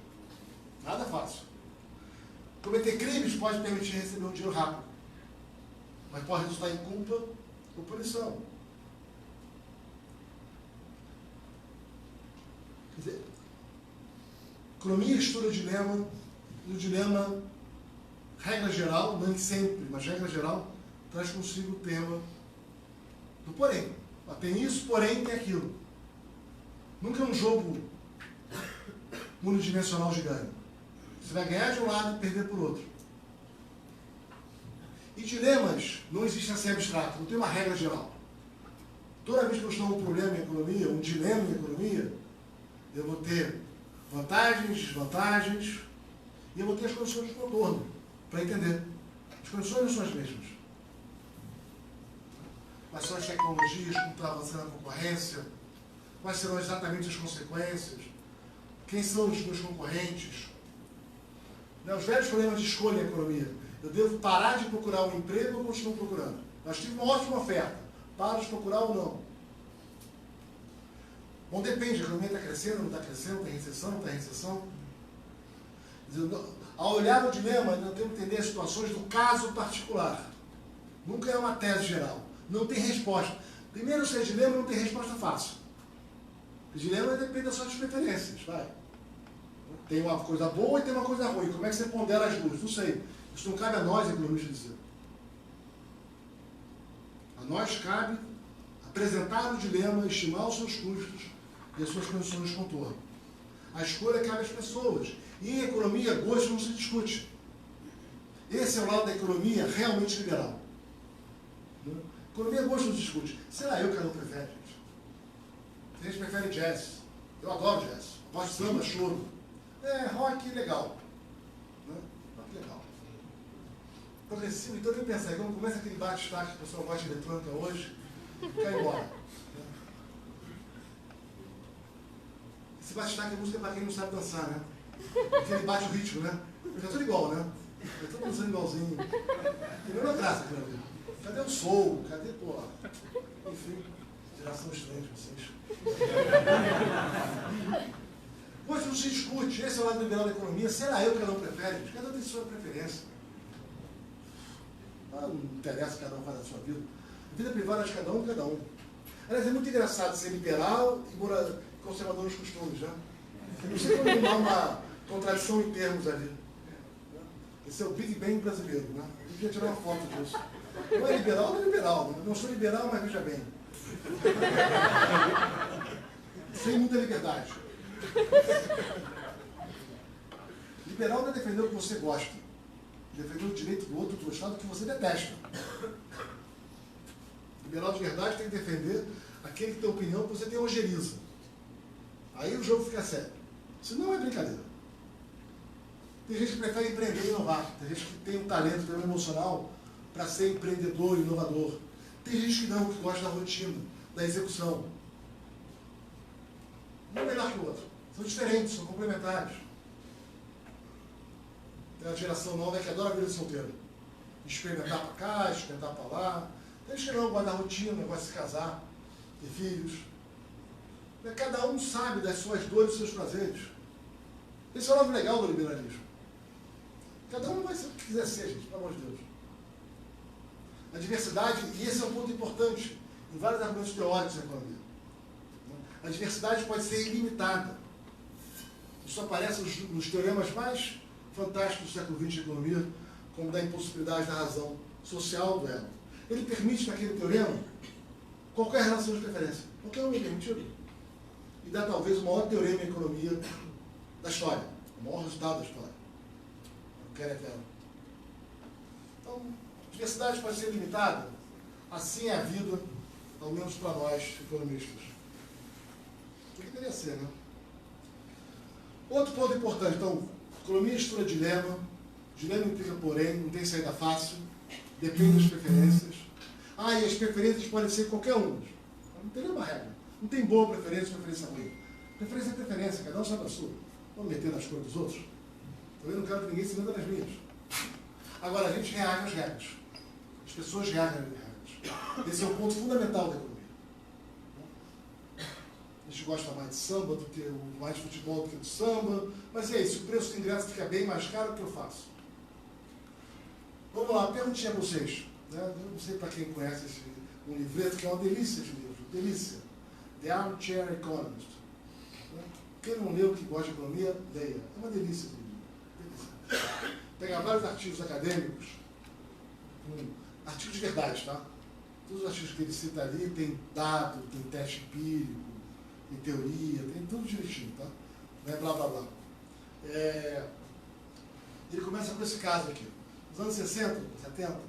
Nada fácil. Cometer crimes pode permitir receber um dinheiro rápido. Mas pode resultar em culpa ou punição. Quer dizer, economia estuda o dilema, e o dilema, regra geral, nem sempre, mas regra geral, traz consigo o tema do porém. Tem isso, porém tem aquilo. Nunca é um jogo unidimensional gigante. Você vai ganhar de um lado e perder por outro. E dilemas não existem assim abstrato, não tem uma regra geral. Toda vez que eu estou um problema em economia, um dilema em economia, eu vou ter vantagens, desvantagens, e eu vou ter as condições de contorno, para entender. As condições não são as mesmas. Quais são as tecnologias, como está avançando a concorrência, quais serão exatamente as consequências, quem são os meus concorrentes. Os velhos problemas de escolha em economia. Eu devo parar de procurar um emprego ou continuo procurando? Nós tive uma ótima oferta. Paro de procurar ou não? Bom, depende. A economia está crescendo, não está crescendo, tem recessão, não tem recessão. Ao olhar o dilema, eu tenho que entender as situações do caso particular. Nunca é uma tese geral. Não tem resposta. Primeiro, se é dilema, não tem resposta fácil. O dilema depende das suas preferências. Vai. Tem uma coisa boa e tem uma coisa ruim. Como é que você pondera as duas? Não sei. Isso não cabe a nós, economistas, dizer. A nós cabe apresentar o dilema, estimar os seus custos e as suas condições de contorno. A escolha cabe às pessoas. E em economia, gosto não se discute. Esse é o lado da economia realmente liberal. Economia, gosto não se discute. Será eu que não prefere, gente? Tem gente que prefere jazz. Eu adoro jazz. Gosto de samba, choro. Rock legal. Rock legal. Progressivo, então tem que pensar, quando começa aquele bate-staque que o pessoal gosta de eletrônica hoje, cai embora. Esse bate-staque é música para quem não sabe dançar, né? Porque ele bate o ritmo, né? Fica tudo igual, né? Fica todo dançando igualzinho. Tem nenhuma graça aqui na vida. Cadê o soul? Cadê, pô? Enfim, geração estranha de vocês. Pois não se discute, esse é o lado liberal da economia. Será eu que cada um prefere? Cada um tem sua preferência. Não interessa o que cada um faz na sua vida. A vida privada é de cada um. Aliás, é muito engraçado ser liberal e conservador nos costumes, né? Eu não sei como há uma contradição em termos ali. Esse é o Big Bang brasileiro, né? Eu podia tirar uma foto disso. Não é liberal, não é liberal. Né? Não sou liberal, mas veja bem. Sem muita liberdade. Liberal não é defender o que você gosta. Defender o direito do outro gostar do que você detesta. Liberal de verdade tem que defender aquele que tem opinião que você tem ojeriza. Aí o jogo fica sério. Senão é brincadeira. Tem gente que prefere empreender e inovar. Tem gente que tem um talento, tem um emocional para ser empreendedor e inovador. Tem gente que não, que gosta da rotina, da execução. Um é melhor que o outro. São diferentes, são complementares. Tem uma geração nova que adora a vida solteira. Experimentar para cá, experimentar para lá. Tem gente que não, gosta da rotina, gosta de se casar, ter filhos. Cada um sabe das suas dores e dos seus prazeres. Esse é o lado legal do liberalismo. Cada um vai ser o que quiser ser, gente, pelo amor de Deus. A diversidade, e esse é um ponto importante em vários argumentos teóricos da economia. A diversidade pode ser ilimitada. Isso aparece nos teoremas mais fantásticos do século XX da economia, como da impossibilidade da razão social do elo. Ele permite, naquele teorema, qualquer relação de preferência. Qualquer um é permitido. E dá talvez o maior teorema em economia da história. O maior resultado da história. O Querétaro. Então, a diversidade pode ser limitada. Assim é a vida, ao menos para nós, economistas. O que deveria ser, né? Outro ponto importante. Então, economia estuda dilema. Dilema implica, porém, não tem saída fácil. Depende das preferências. E as preferências podem ser qualquer uma. Não tem nenhuma regra. Não tem boa preferência ruim. Preferência é preferência, cada um sabe a sua. Vamos meter nas coisas dos outros. Também não quero que ninguém se meta nas minhas. Agora, a gente reage às regras. As pessoas reagem às regras. Esse é o ponto fundamental da economia. A gente gosta mais de samba do que mais de futebol do que de samba. Mas é isso, o preço do ingresso fica bem mais caro, o que eu faço? Vamos lá, perguntinha para vocês. Né? Eu não sei para quem conhece um livreto, que é uma delícia de livro. Delícia. The Armchair Economist. Quem não leu, que gosta de economia, leia. É uma delícia de livro. Delícia. Pega vários artigos acadêmicos, artigos de verdade, tá? Todos os artigos que ele cita ali tem dado, tem teste empírico, tem teoria, tem tudo direitinho, tá? Não é blá blá blá. Ele começa com esse caso aqui. Nos anos 60, 70,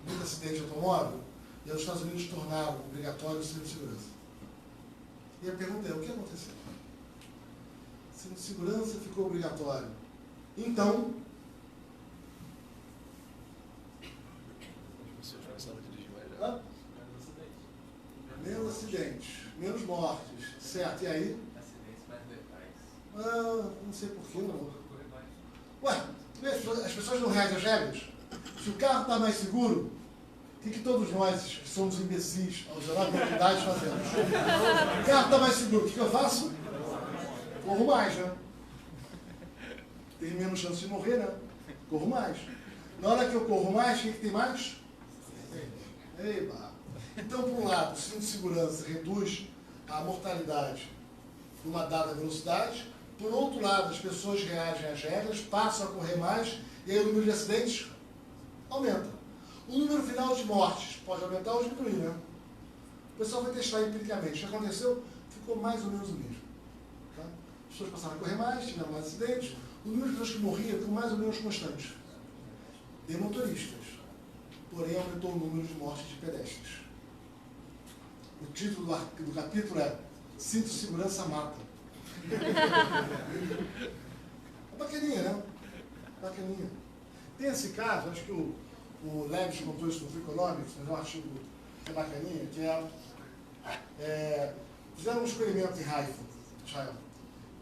muito acidente de automóvel, e os Estados Unidos tornaram obrigatório o cinto de segurança. E a pergunta é, o que aconteceu? O cinto de segurança ficou obrigatório. Então, menos acidentes, menos mortes, certo? E aí? Acidentes mais letais. Não sei porquê, não. Ué, as pessoas não reagem às regras? Se o carro está mais seguro, o que todos nós, que somos imbecis, aos 19 anos de idade, fazemos? O carro está mais seguro, o que eu faço? Corro mais, né? Tenho menos chance de morrer, né? Corro mais. Na hora que eu corro mais, o que tem mais? Eba! Então, por um lado, o cinto de segurança reduz a mortalidade numa dada velocidade. Por outro lado, as pessoas reagem às regras, passam a correr mais, e aí o número de acidentes aumenta. O número final de mortes pode aumentar ou diminuir, né? O pessoal vai testar empiricamente. O que aconteceu? Ficou mais ou menos o mesmo. Tá? As pessoas passaram a correr mais, tiveram mais acidentes. O número de pessoas que morriam ficou mais ou menos constante. De motoristas. Porém, aumentou o número de mortes de pedestres. O título do capítulo é Cinto de Segurança Mata. É bacaninha, né? Bacaninha. Tem esse caso, acho que o Leves contou isso no Free Economics, mas é um artigo que é bacaninha, que fizeram um experimento em Haifa, Israel,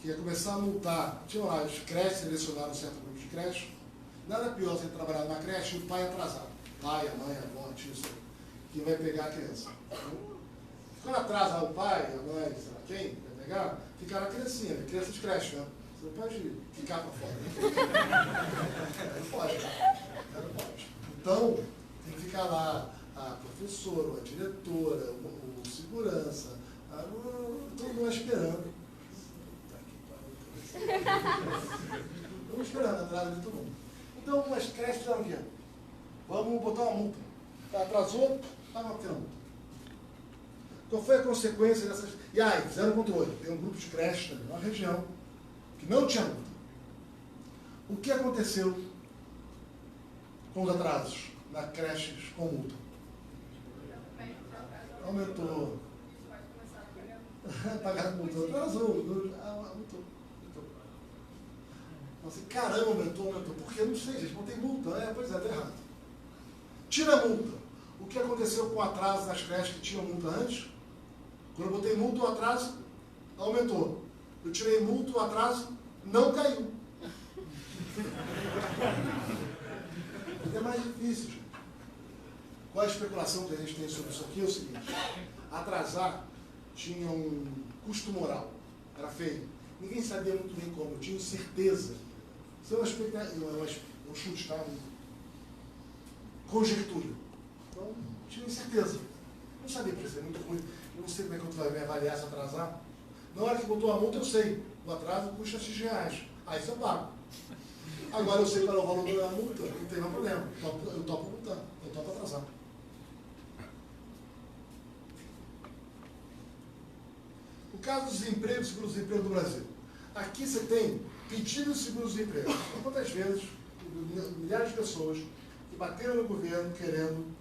que ia começar a multar. Tinham lá as creches, selecionaram um certo grupo de creche. Nada pior você trabalhar numa creche e o pai atrasado. Pai, a mãe, a avó, a tio, que vai pegar a criança. Quando atrasa o pai, a mãe, sei lá quem, vai pegar, fica na criancinha, criança de creche, né? Você não pode ficar para fora. Não pode. Não pode. Então, tem que ficar lá a professora, a diretora, o segurança, todo mundo esperando. Estamos esperando a entrada de todo mundo. Então, as creches fizeram o quê? Vamos botar uma multa. Atrasou, está batendo multa. Qual foi a consequência dessas... E aí, fizeram controle. Tem um grupo de creches na região que não tinha multa. O que aconteceu com os atrasos na creches com multa? Aumentou. Pagar multa. Atrasou. Aumentou. Assim, caramba, aumentou. Porque eu não sei, gente, não tem multa. Pois é, tá errado. Tira a multa. O que aconteceu com o atraso nas creches que tinham multa antes? Quando eu botei multa, o atraso aumentou. Eu tirei multa, o atraso não caiu. É mais difícil, gente. Qual a especulação que a gente tem sobre isso aqui? É o seguinte: atrasar tinha um custo moral. Era feio. Ninguém sabia muito bem como. Eu tinha certeza. Isso é uma expectativa, um chute, tá? Conjectura. Então, tinha certeza. Não sabia que ia ser muito ruim. Eu não sei como é que eu vai me avaliar se atrasar. Na hora que botou a multa, eu sei. O atraso custa X reais. Aí você paga. Agora eu sei qual é o valor da multa, não tem nenhum problema. Eu topo multar, eu topo atrasar. O caso do desemprego e seguro-desemprego do Brasil. Aqui você tem pedido de seguro-desemprego. Quantas vezes, milhares de pessoas que bateram no governo querendo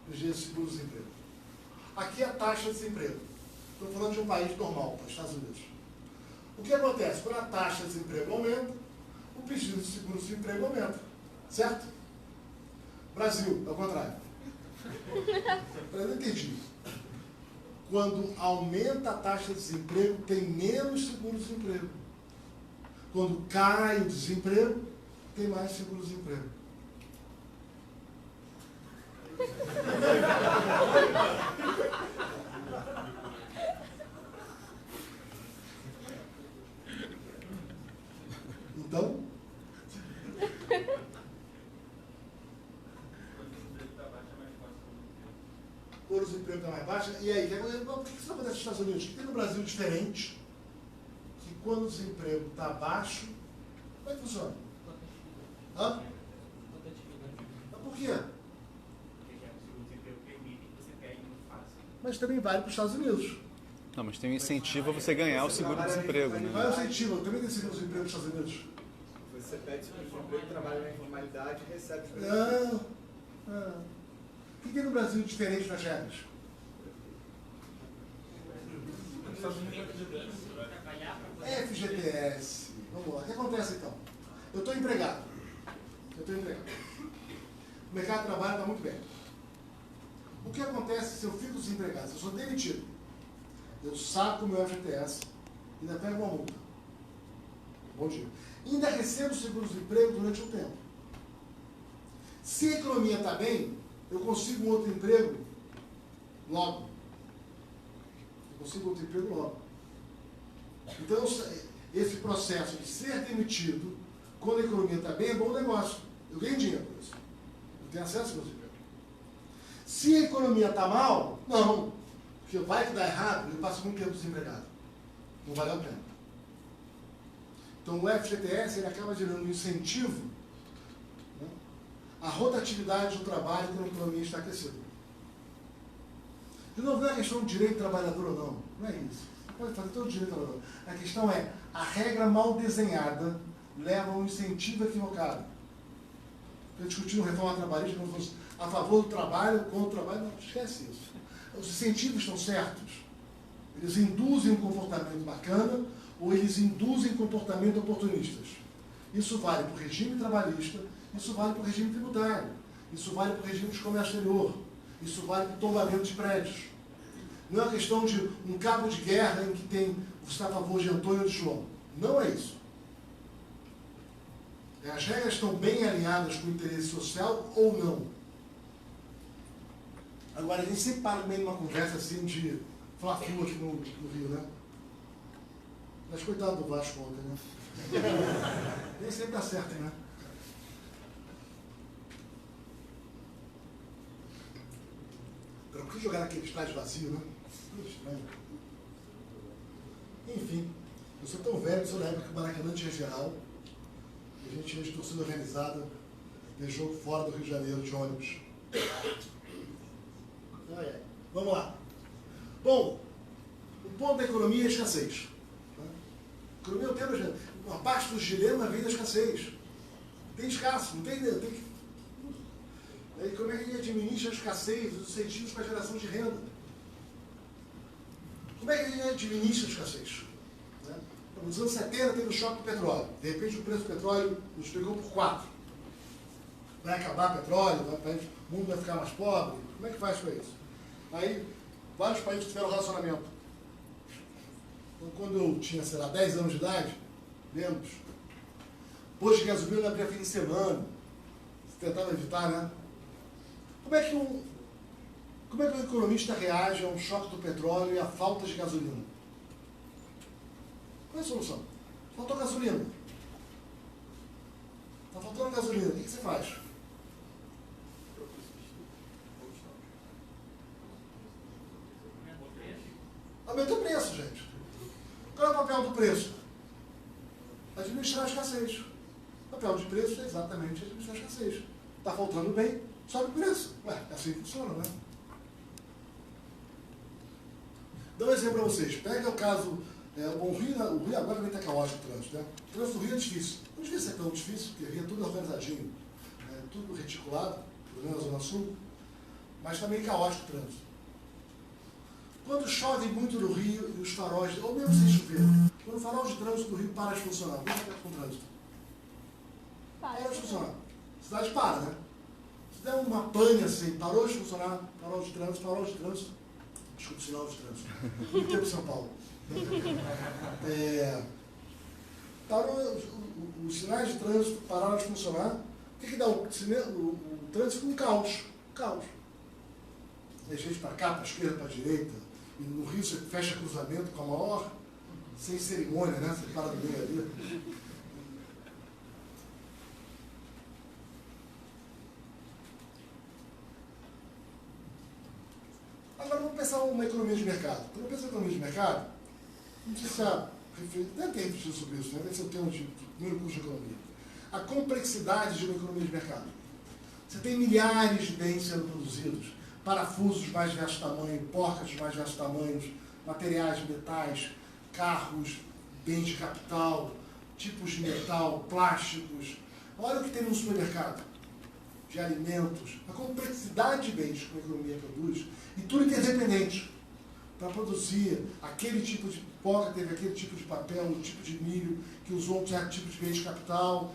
pedir seguro-desemprego. Aqui é a taxa de desemprego. Estou falando de um país normal, para os Estados Unidos. O que acontece? Quando a taxa de desemprego aumenta, o pedido de seguro-desemprego aumenta. Certo? Brasil, ao contrário. Eu não entendi. Quando aumenta a taxa de desemprego, tem menos seguro-desemprego. Quando cai o desemprego, tem mais seguro-desemprego. Então, quando o desemprego está mais baixo, e aí, por que isso acontece nos Estados Unidos? O que tem no Brasil diferente? Que quando o desemprego está baixo, como é que funciona? Hã? Mas por quê? Mas também vale para os Estados Unidos. Não, mas tem um incentivo a você ganhar o seguro-desemprego, né? Qual é o incentivo? Também tem seguro-desemprego nos Estados Unidos. Você pede seguro-desemprego, trabalha na informalidade e recebe seguro-desemprego. O que tem no Brasil diferente nas regras? FGTS. Vamos lá. O que acontece então? Eu estou empregado. O mercado de trabalho está muito bem. O que acontece se eu fico desempregado? Se eu sou demitido, eu saco o meu FGTS e ainda pego uma multa. Bom dia. Ainda recebo seguro-desemprego durante um tempo. Se a economia está bem, eu consigo um outro emprego logo. Então, esse processo de ser demitido, quando a economia está bem, é bom negócio. Eu ganho dinheiro por isso. Eu tenho acesso ao seguro-desemprego. Se a economia está mal, não. Porque vai que dá errado, eu passo muito tempo desempregado. Não vale a pena. Então o FGTS ele acaba gerando um incentivo, né, à rotatividade do trabalho quando a economia está aquecida. De novo, não é questão de direito trabalhador ou não. Não é isso. Você pode fazer todo o direito trabalhador. A questão é, a regra mal desenhada leva a um incentivo equivocado. Eu discuti uma reforma trabalhista como se fosse a favor do trabalho, contra o trabalho. Não, esquece isso. Os incentivos estão certos. Eles induzem um comportamento bacana ou eles induzem comportamento oportunistas. Isso vale para o regime trabalhista, isso vale para o regime tributário, isso vale para o regime de comércio exterior, isso vale para o tombamento de prédios. Não é uma questão de um cabo de guerra em que você está a favor de Antônio ou de João. Não é isso. As regras estão bem alinhadas com o interesse social ou não. Agora, a gente sempre para no meio de uma conversa assim de Fla-Flu aqui no Rio, né? Mas coitado do Vasco ontem, né? Nem sempre dá certo, né? Eu quis jogar naquele estádio vazio, né? Estranho. Enfim, eu sou tão velho que sou da época que o Maracanã tinha geral. E a gente ia de torcida organizada, de jogo fora do Rio de Janeiro, de ônibus. Vamos lá. Bom, o ponto da economia é a escassez. A economia é o tema, uma parte dos dilemas vem da escassez. Tem escasso, não tem ideia. Tem que... Aí, como é que ele administra a escassez, os incentivos para a geração de renda? Como é que ele administra a escassez? Né? Nos anos 70 teve o choque do petróleo. De repente o preço do petróleo nos pegou por 4. Vai acabar o petróleo, o mundo vai ficar mais pobre. Como é que faz com isso? Aí, vários países tiveram relacionamento. Então, quando eu tinha, sei lá, 10 anos de idade, menos, posto de gasolina abria fim de semana. Você tentava evitar, né? Como é que um economista reage a um choque do petróleo e à falta de gasolina? Qual é a solução? Faltou gasolina. Está faltando gasolina. O que você faz? Aumenta o preço, gente. Qual é o papel do preço? Administrar a escassez. O papel de preço é exatamente administrar a escassez. Está faltando bem, sobe o preço. Ué, é assim que funciona, né? Dou um exemplo para vocês. Pega o caso, o Rio agora também está caótico o trânsito, né? O trânsito do Rio é difícil. Não devia ser tão difícil, porque o Rio é tudo organizadinho, tudo reticulado, pelo menos na Zona Sul, mas também caótico o trânsito. Quando chove muito no Rio e os faróis, ou mesmo sem chover, quando o farol de trânsito do Rio para de funcionar, o que acontece com o trânsito? Para de funcionar. A cidade para, né? Se der uma pane assim, parou de funcionar, farol de trânsito, desculpa, sinal de trânsito, muito tempo em São Paulo. Parou, os sinais de trânsito pararam de funcionar, o que dá? O trânsito fica um caos. Caos. Tem gente para cá, para a esquerda, para a direita. E no Rio você fecha cruzamento com a maior, sem cerimônia, né? Você para no meio ali. Agora vamos pensar uma economia de mercado. Quando eu penso em economia de mercado, não sei se deve ter refletido sobre isso, né? Deve ser o termo de primeiro curso de economia. A complexidade de uma economia de mercado. Você tem milhares de bens sendo produzidos, parafusos de mais diversos tamanhos, porcas de mais diversos tamanhos, materiais, metais, carros, bens de capital, tipos de metal, plásticos. Olha o que tem no supermercado, de alimentos, a complexidade de bens que a economia produz, e tudo interdependente. Para produzir aquele tipo de porca, teve aquele tipo de papel, o tipo de milho, que usou um certo tipo de bem de capital.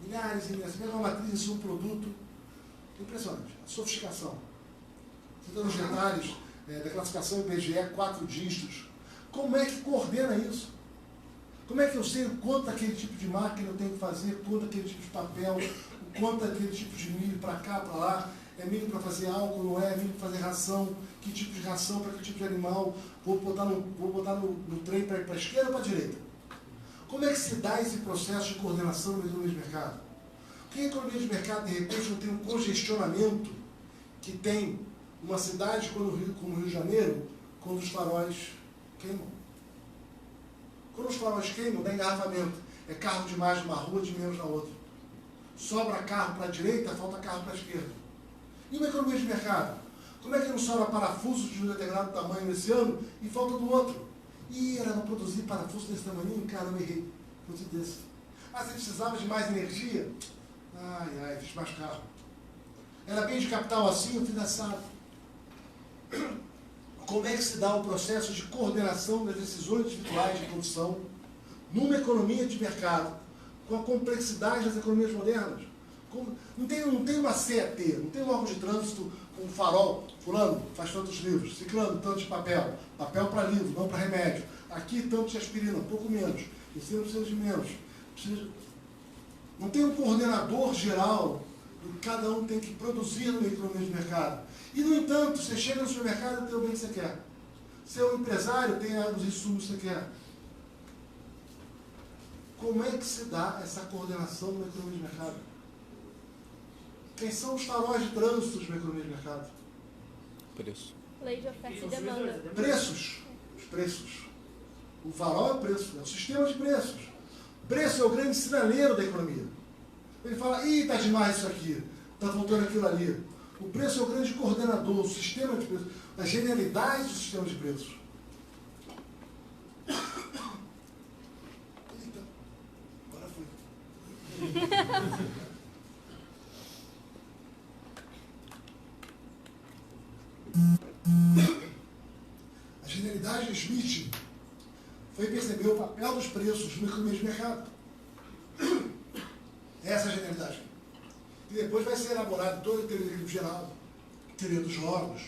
Milhares e milhares, mesmo uma matriz em um produto. Impressionante. A sofisticação. Você está nos detalhes da classificação IBGE, 4 dígitos. Como é que coordena isso? Como é que eu sei o quanto aquele tipo de máquina eu tenho que fazer, quanto aquele tipo de papel, o quanto aquele tipo de milho para cá, para lá, é milho para fazer álcool, não é? Milho para fazer ração, que tipo de ração para que tipo de animal, vou botar no trem para a esquerda ou para a direita? Como é que se dá esse processo de coordenação da economia de mercado? Porque a economia de mercado, de repente, não tem um congestionamento que tem uma cidade como o Rio de Janeiro, quando os faróis queimam. Quando os faróis queimam, dá engarrafamento. É carro demais numa rua, de menos na outra. Sobra carro para a direita, falta carro para a esquerda. E uma economia de mercado? Como é que não sobra parafusos de um determinado tamanho nesse ano e falta do outro? E era para produzir parafuso desse tamanho? Caramba, errei. Produzir desse. Ah, você precisava de mais energia? Ai, fiz mais carro. Era bem de capital assim, eu fiz assado. Como é que se dá o processo de coordenação das decisões individuais de produção numa economia de mercado, com a complexidade das economias modernas? Não tem uma CET, não tem um órgão de trânsito com um farol, fulano faz tantos livros, ciclano tanto de papel, papel para livro, não para remédio, aqui tanto de aspirina, um pouco menos, esse ano precisa de menos. Não tem um coordenador geral do que cada um tem que produzir numa economia de mercado. E, no entanto, você chega no supermercado e tem o bem que você quer. Você é um empresário, tem os insumos que você quer. Como é que se dá essa coordenação numa economia de mercado? Quem são os faróis de trânsito de uma economia de mercado? Preço. Lei de oferta e demanda. Preços. Os preços. O farol é o preço, é o sistema de preços. Preço é o grande sinaleiro da economia. Ele fala, está demais isso aqui, está faltando aquilo ali. O preço é o grande coordenador, o sistema de preços, a genialidade do sistema de preços. Eita, agora foi. A genialidade de Smith foi perceber o papel dos preços no economia de mercado. Essa é a genialidade. E depois vai ser elaborado toda a teoria do geral, teoria dos jogos.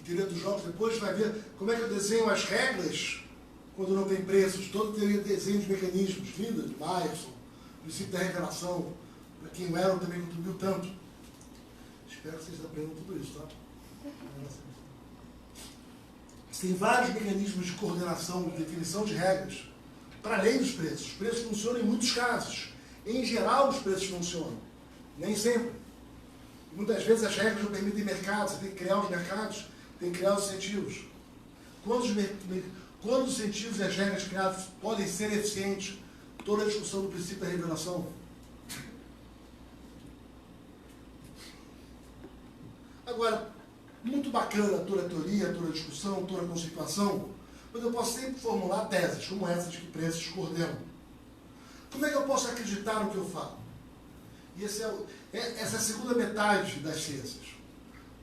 Teoria dos jogos, depois vai ver como é que eu desenho as regras quando não tem preços, toda a teoria de desenho de mecanismos, vinda de Myerson, princípio da revelação, para quem o Elon também contribuiu tanto. Espero que vocês aprendam tudo isso, tá? Tem vários mecanismos de coordenação, de definição de regras, para além dos preços. Os preços funcionam em muitos casos. Em geral, os preços funcionam. Nem sempre. Muitas vezes as regras não permitem mercados, você tem que criar os mercados, tem que criar os incentivos. Quando os incentivos e as regras criadas podem ser eficientes, toda a discussão do princípio da revelação. Agora, muito bacana toda a teoria, toda a discussão, toda a conceituação, mas eu posso sempre formular teses, como essa de que preços coordenam. Como é que eu posso acreditar no que eu falo? E essa é a segunda metade das ciências.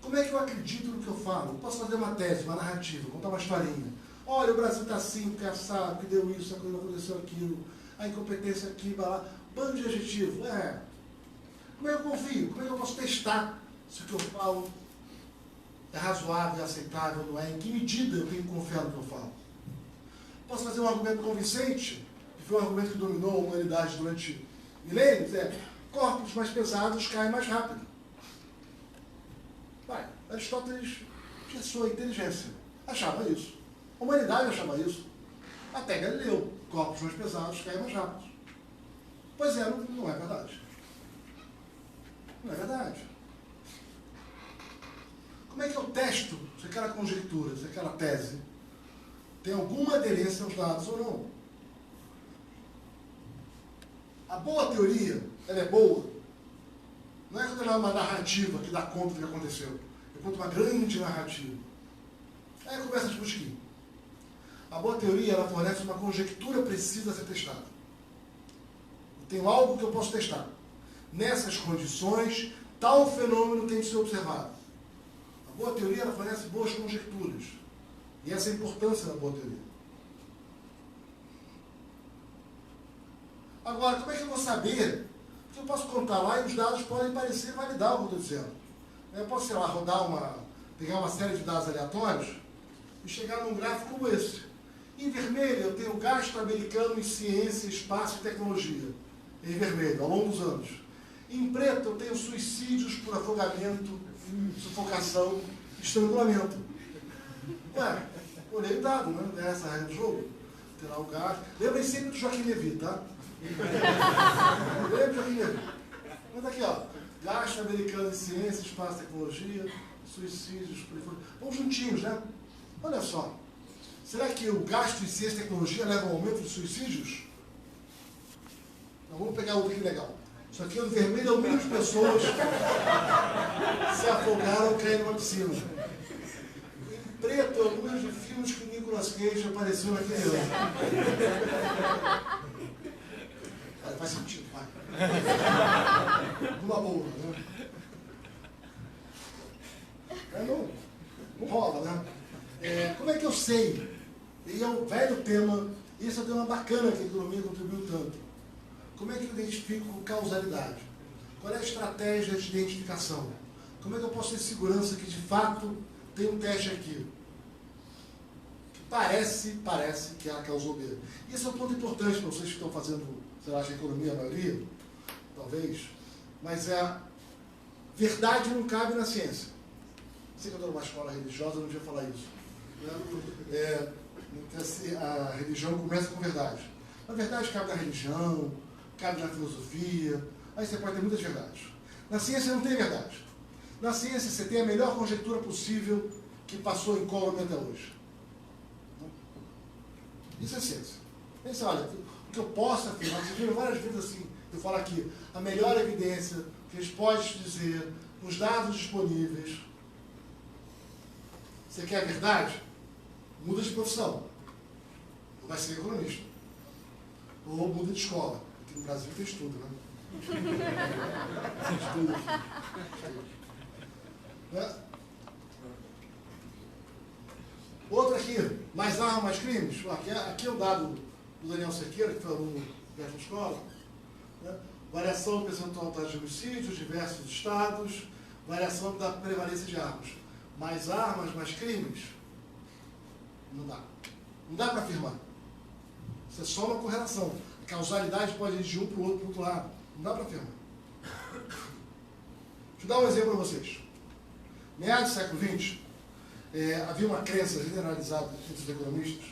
Como é que eu acredito no que eu falo? Eu posso fazer uma tese, uma narrativa, contar uma historinha. Olha, o Brasil está assim, porque assado, que deu isso, aconteceu aquilo, a incompetência aqui, blá, bando de adjetivo. Como é que eu confio? Como é que eu posso testar se o que eu falo é razoável, é aceitável, não é? Em que medida eu tenho que confiar no que eu falo? Posso fazer um argumento convincente, que foi um argumento que dominou a humanidade durante milênios, corpos mais pesados caem mais rápido. Aristóteles tinha sua inteligência, achava isso. A humanidade achava isso. Até Galileu, corpos mais pesados caem mais rápidos. Pois é, não é verdade. Não é verdade. Como é que eu testo se aquela conjectura, se aquela tese tem alguma aderência aos dados ou não? A boa teoria, ela é boa. Não é quando ela é uma narrativa que dá conta do que aconteceu. Eu conto uma grande narrativa. Aí conversa de Pushkin. A boa teoria, ela fornece uma conjectura precisa a ser testada. Eu tenho algo que eu posso testar. Nessas condições, tal fenômeno tem de ser observado. A boa teoria, ela fornece boas conjecturas. E essa é a importância da boa teoria. Agora, como é que eu vou saber? Porque eu posso contar lá e os dados podem parecer validar o que eu estou dizendo. Eu posso, sei lá, pegar uma série de dados aleatórios e chegar num gráfico como esse. Em vermelho, eu tenho o gasto americano em ciência, espaço e tecnologia. Em vermelho, ao longo dos anos. Em preto, eu tenho suicídios por afogamento, sufocação, estrangulamento. Olhei o dado, né? Essa é a regra do jogo. Tem lá o gasto. Lembrem sempre do Joaquim Levy, tá? Lembrem do Joaquim Levy. Mas aqui, ó. Gasto americano em ciência, espaço, tecnologia, suicídios, por aí fora. Vamos juntinhos, né? Olha só. Será que o gasto em ciência e tecnologia leva ao aumento de suicídios? Então, vamos pegar outro aqui legal. Isso aqui, o vermelho, é o número de pessoas se afogaram caindo numa piscina. Em preto, é o número de filmes que o Nicolas Cage apareceu naquele ano. Faz sentido, vai. Numa boa, né? Não rola, né? Como é que eu sei? E é um velho tema, e esse é um tema bacana que a economia contribuiu tanto. Como é que eu identifico causalidade? Qual é a estratégia de identificação? Como é que eu posso ter segurança que de fato tem um teste aqui? Que parece que A causou B. Isso é um ponto importante para vocês que estão fazendo, sei lá, de economia, a maioria, talvez, mas verdade não cabe na ciência. Sei que eu estou numa escola religiosa, eu não devia falar isso. A religião começa com verdade. A verdade cabe na religião, cabe na filosofia, aí você pode ter muitas verdades. Na ciência não tem verdade. Na ciência você tem a melhor conjectura possível que passou em colônia até hoje. Isso é ciência. Pensa, olha, o que eu posso afirmar, vocês viram várias vezes assim, eu falo aqui, a melhor evidência que eles podem te dizer, os dados disponíveis. Você quer a verdade? Muda de profissão. Ou vai ser economista. Ou muda de escola. Aqui no Brasil fez tudo, né? Fez tudo aqui. Né? Outra aqui, mais armas, mais crimes. Aqui é o dado do Daniel Cerqueira, que foi aluno dessa escola. Né? Variação do percentual taxa de homicídios, diversos estados, variação da prevalência de armas. Mais armas, mais crimes? Não dá. Não dá para afirmar. Isso é só uma correlação. A causalidade pode ir de um para o outro lado. Não dá para afirmar. Deixa eu dar um exemplo para vocês. Meados do século XX, havia uma crença generalizada entre os economistas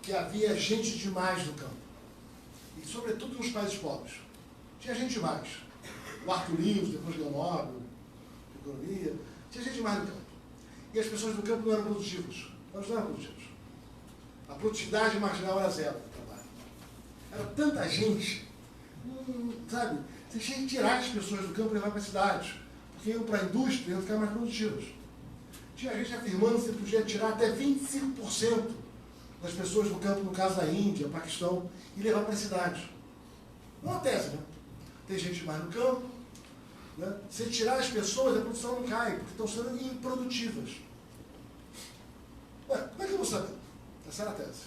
que havia gente demais no campo. E, sobretudo, nos países pobres. Tinha gente demais. O Arthur Lewis, depois ganhou Nobel, de economia. Tinha gente demais no campo. E as pessoas do campo não eram produtivas. Elas não eram produtivas. A produtividade marginal era zero do trabalho. Era tanta gente, sabe? Você tinha que tirar as pessoas do campo e levar para as cidades. Porque iam para a indústria e iam ficar mais produtivas. Tinha gente afirmando que você podia tirar até 25% das pessoas do campo, no caso da Índia, Paquistão, e levar para as cidades. Não é uma tese, né? Tem gente mais no campo. Né? Se tirar as pessoas, a produção não cai, porque estão sendo improdutivas. Ué, como é que eu vou saber? Essa era a tese.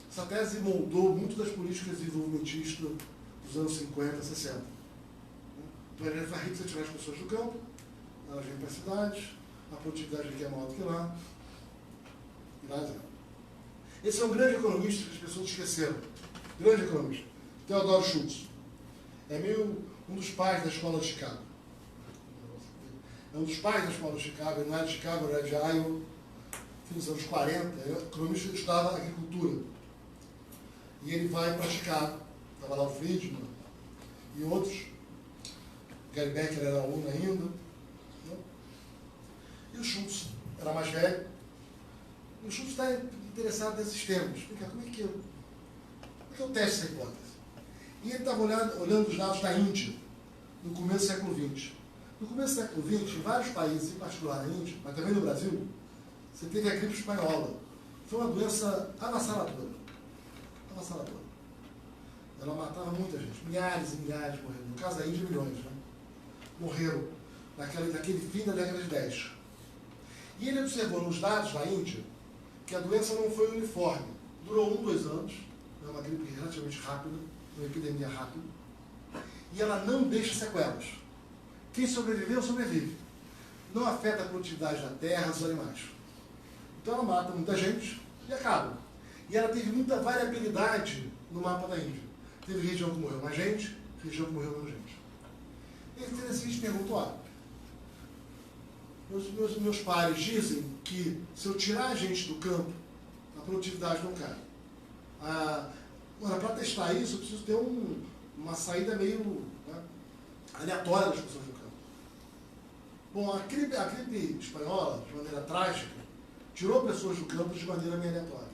Essa tese moldou muito das políticas desenvolvimentistas dos anos 50, 60. Então, a gente vai rico se tirar as pessoas do campo, elas vêm para as cidades, a produtividade aqui é maior do que lá, e lá zero. Esse é um grande economista que as pessoas esqueceram. Grande economista. Theodore Schultz. É um dos pais da escola de Chicago. É um dos pais da escola de Chicago, ele não é de Chicago, ele é de Iowa, nos anos 40, o economista estudava agricultura. E ele vai para Chicago, estava lá o Friedman e outros. Gary Becker era aluno ainda. Né? E o Schultz era mais velho. E o Schultz está interessado nesses temas. Explicar como é que eu testo essa hipótese. E ele estava olhando os dados da Índia, no começo do século XX. No começo do século XX, em vários países, em particular na Índia, mas também no Brasil, você teve a gripe espanhola. Foi uma doença avassaladora. Avassaladora. Ela matava muita gente. Milhares e milhares morreram. No caso da Índia, milhões, né? Morreram naquele fim da década de 10. E ele observou nos dados da Índia que a doença não foi uniforme. Durou 2 anos. É uma gripe relativamente rápida, uma epidemia rápida. E ela não deixa sequelas. Quem sobreviveu, sobrevive. Não afeta a produtividade da terra, dos animais. Então ela mata muita gente e acaba. E ela teve muita variabilidade no mapa da Índia. Teve região que morreu mais gente, região que morreu menos gente. Ele fez a seguinte pergunta: meus pares dizem que se eu tirar a gente do campo, a produtividade não cai. Agora, para testar isso, eu preciso ter uma saída meio aleatória das pessoas do campo. Bom, a gripe espanhola, de maneira trágica, tirou pessoas do campo de maneira meio aleatória.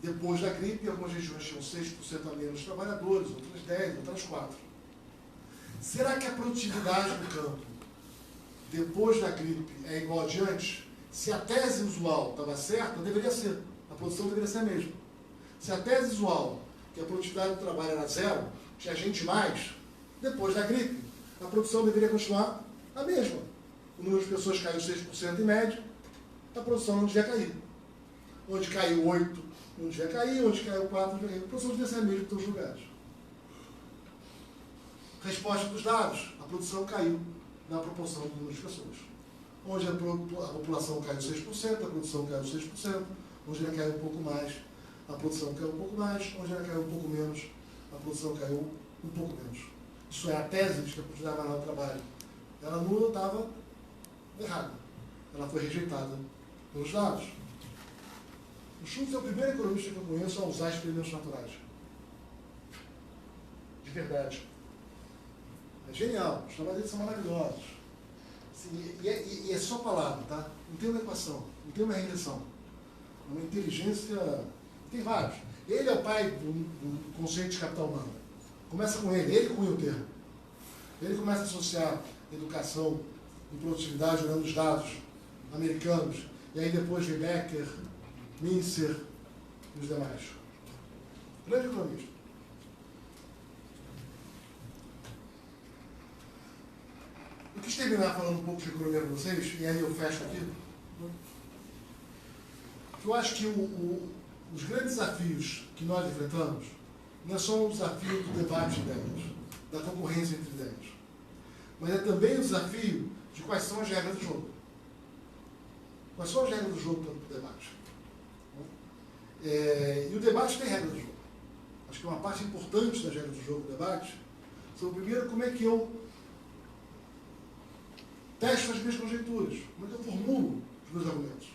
Depois da gripe, algumas regiões tinham 6% a menos trabalhadores, outras 10%, outras 4%. Será que a produtividade do campo, depois da gripe, é igual adiante? Se a tese usual estava certa, deveria ser. A produção deveria ser a mesma. Se a tese usual, que a produtividade do trabalho era zero, tinha gente mais, depois da gripe, a produção deveria continuar a mesma. O número de pessoas caiu 6% em média, a produção não devia cair. Onde caiu 8%, não devia cair, onde caiu 4%, não devia cair. A produção devia ser a mesma em todos os lugares. Resposta dos dados, a produção caiu na proporção do número de pessoas. Onde a população caiu 6%, a produção caiu 6%, onde ela caiu um pouco mais, a produção caiu um pouco mais, onde ela caiu um pouco menos, a produção caiu um pouco menos. Isso é a tese de que a produtividade marginal do trabalho. Ela não estava errada. Ela foi rejeitada pelos dados. O Schultz é o primeiro economista que eu conheço a usar experimentos naturais. De verdade. É genial. Os trabalhos dele são maravilhosos. Assim, e é só palavra, tá? Não tem uma equação, não tem uma regressão. Uma inteligência... Tem vários. Ele é o pai do conceito de capital humano. Começa com ele cunha o termo. Ele começa a associar educação e produtividade olhando os dados americanos. E aí depois vem Becker, Mincer e os demais. Grande economista. Eu quis terminar falando um pouco de economia para vocês, e aí eu fecho aqui. Eu acho que os grandes desafios que nós enfrentamos não é só o desafio do debate de ideias, da concorrência entre ideias, mas é também o desafio de quais são as regras do jogo. Quais são as regras do jogo para o debate? E o debate tem regras do jogo. Acho que uma parte importante das regras do jogo do debate são, primeiro, como é que eu testo as minhas conjecturas, como é que eu formulo os meus argumentos.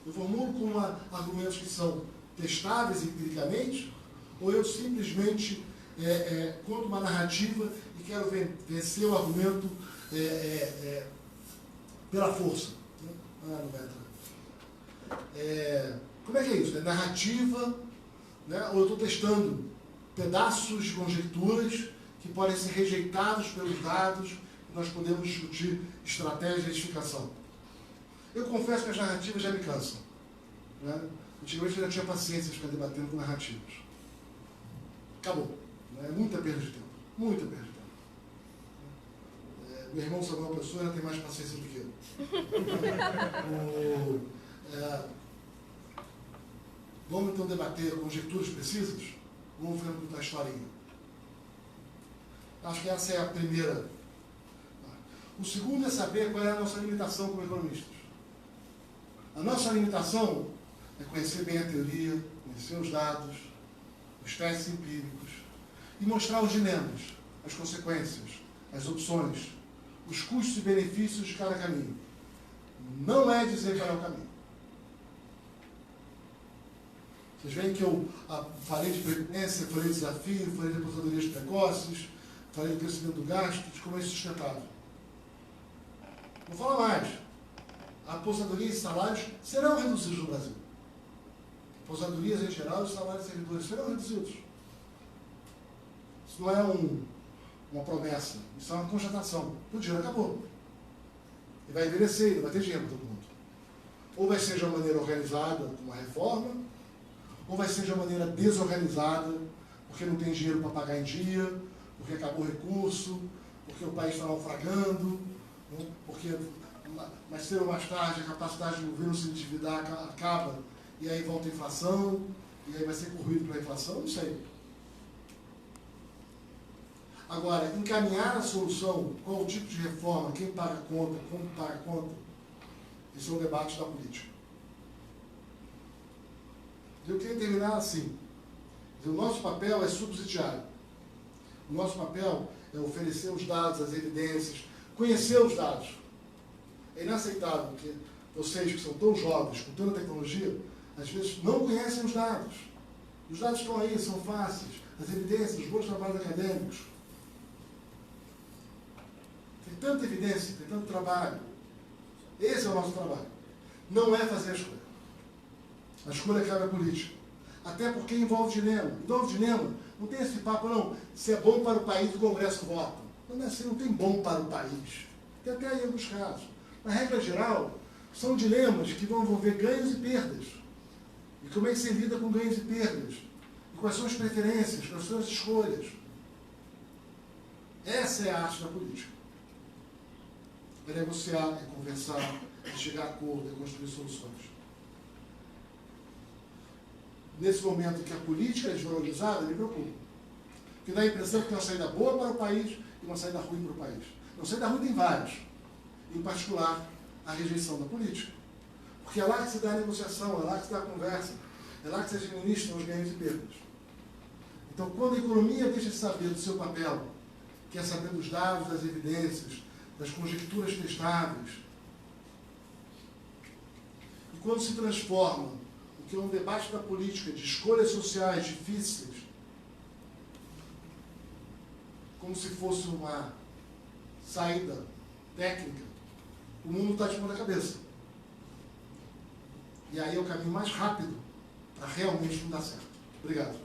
Eu formulo com argumentos que são testáveis empiricamente, ou eu simplesmente conto uma narrativa e quero vencer o argumento pela força. Não vai entrar. Como é que é isso? É narrativa, né? Ou eu estou testando pedaços de conjecturas que podem ser rejeitados pelos dados e nós podemos discutir estratégia de edificação. Eu confesso que as narrativas já me cansam. Né? Antigamente eu já tinha paciência de ficar debatendo com narrativas. Acabou. Né? Muita perda de tempo. Muita perda de tempo. Meu irmão Samuel Pessoa ainda tem mais paciência do que eu. Vamos então debater conjecturas precisas? Vamos contar a historinha. Acho que essa é a primeira. O segundo é saber qual é a nossa limitação como economistas. A nossa limitação é conhecer bem a teoria, conhecer os dados, os testes empíricos e mostrar os dilemas, as consequências, as opções, os custos e benefícios de cada caminho. Não é dizer qual é o caminho. Vocês veem que eu falei de previdência, falei de desafio, falei de aposentadorias precoces, falei do crescimento do gasto, de como é sustentável. Vou falar mais. Aposentadorias e salários serão reduzidos no Brasil. Aposentadorias em geral e os salários de servidores serão reduzidos. Isso não é uma promessa, isso é uma constatação. O dinheiro acabou. E vai envelhecer, não vai ter dinheiro para todo mundo. Ou vai ser de uma maneira organizada, com uma reforma, ou vai ser de uma maneira desorganizada, porque não tem dinheiro para pagar em dia, porque acabou o recurso, porque o país está naufragando, né? Porque mais cedo ou mais tarde a capacidade do governo se endividar acaba, e aí volta a inflação, e aí vai ser corrido para a inflação, não sei. Agora, encaminhar a solução, qual o tipo de reforma, quem paga a conta, como paga a conta, esse é um debate da política. Eu queria terminar assim. O nosso papel é subsidiário. O nosso papel é oferecer os dados, as evidências, conhecer os dados. É inaceitável que vocês, que são tão jovens, com tanta tecnologia, às vezes não conhecem os dados. Os dados estão aí, são fáceis. As evidências, os bons trabalhos acadêmicos. Tem tanta evidência, tem tanto trabalho. Esse é o nosso trabalho. Não é fazer a escolha. A escolha cabe à política. Até porque envolve dilema. Envolve dilema. Não tem esse papo, não. Se é bom para o país, o Congresso vota. Não é assim, não tem bom para o país. Tem até aí alguns casos. Na regra geral, são dilemas que vão envolver ganhos e perdas. E como é que se lida com ganhos e perdas? E quais são as preferências, quais são as escolhas? Essa é a arte da política. É negociar, é conversar, é chegar a acordo, é construir soluções. Nesse momento em que a política é desvalorizada, me preocupa. Porque dá a impressão que tem uma saída boa para o país e uma saída ruim para o país. Uma saída ruim tem várias. Em particular, a rejeição da política. Porque é lá que se dá a negociação, é lá que se dá a conversa, é lá que se administram os ganhos e perdas. Então, quando a economia deixa de saber do seu papel, que é saber dos dados, das evidências, das conjecturas testáveis, e quando se transforma o que é um debate da política, de escolhas sociais difíceis, como se fosse uma saída técnica, o mundo está de ponta cabeça. E aí é o caminho mais rápido para realmente não dar certo. Obrigado.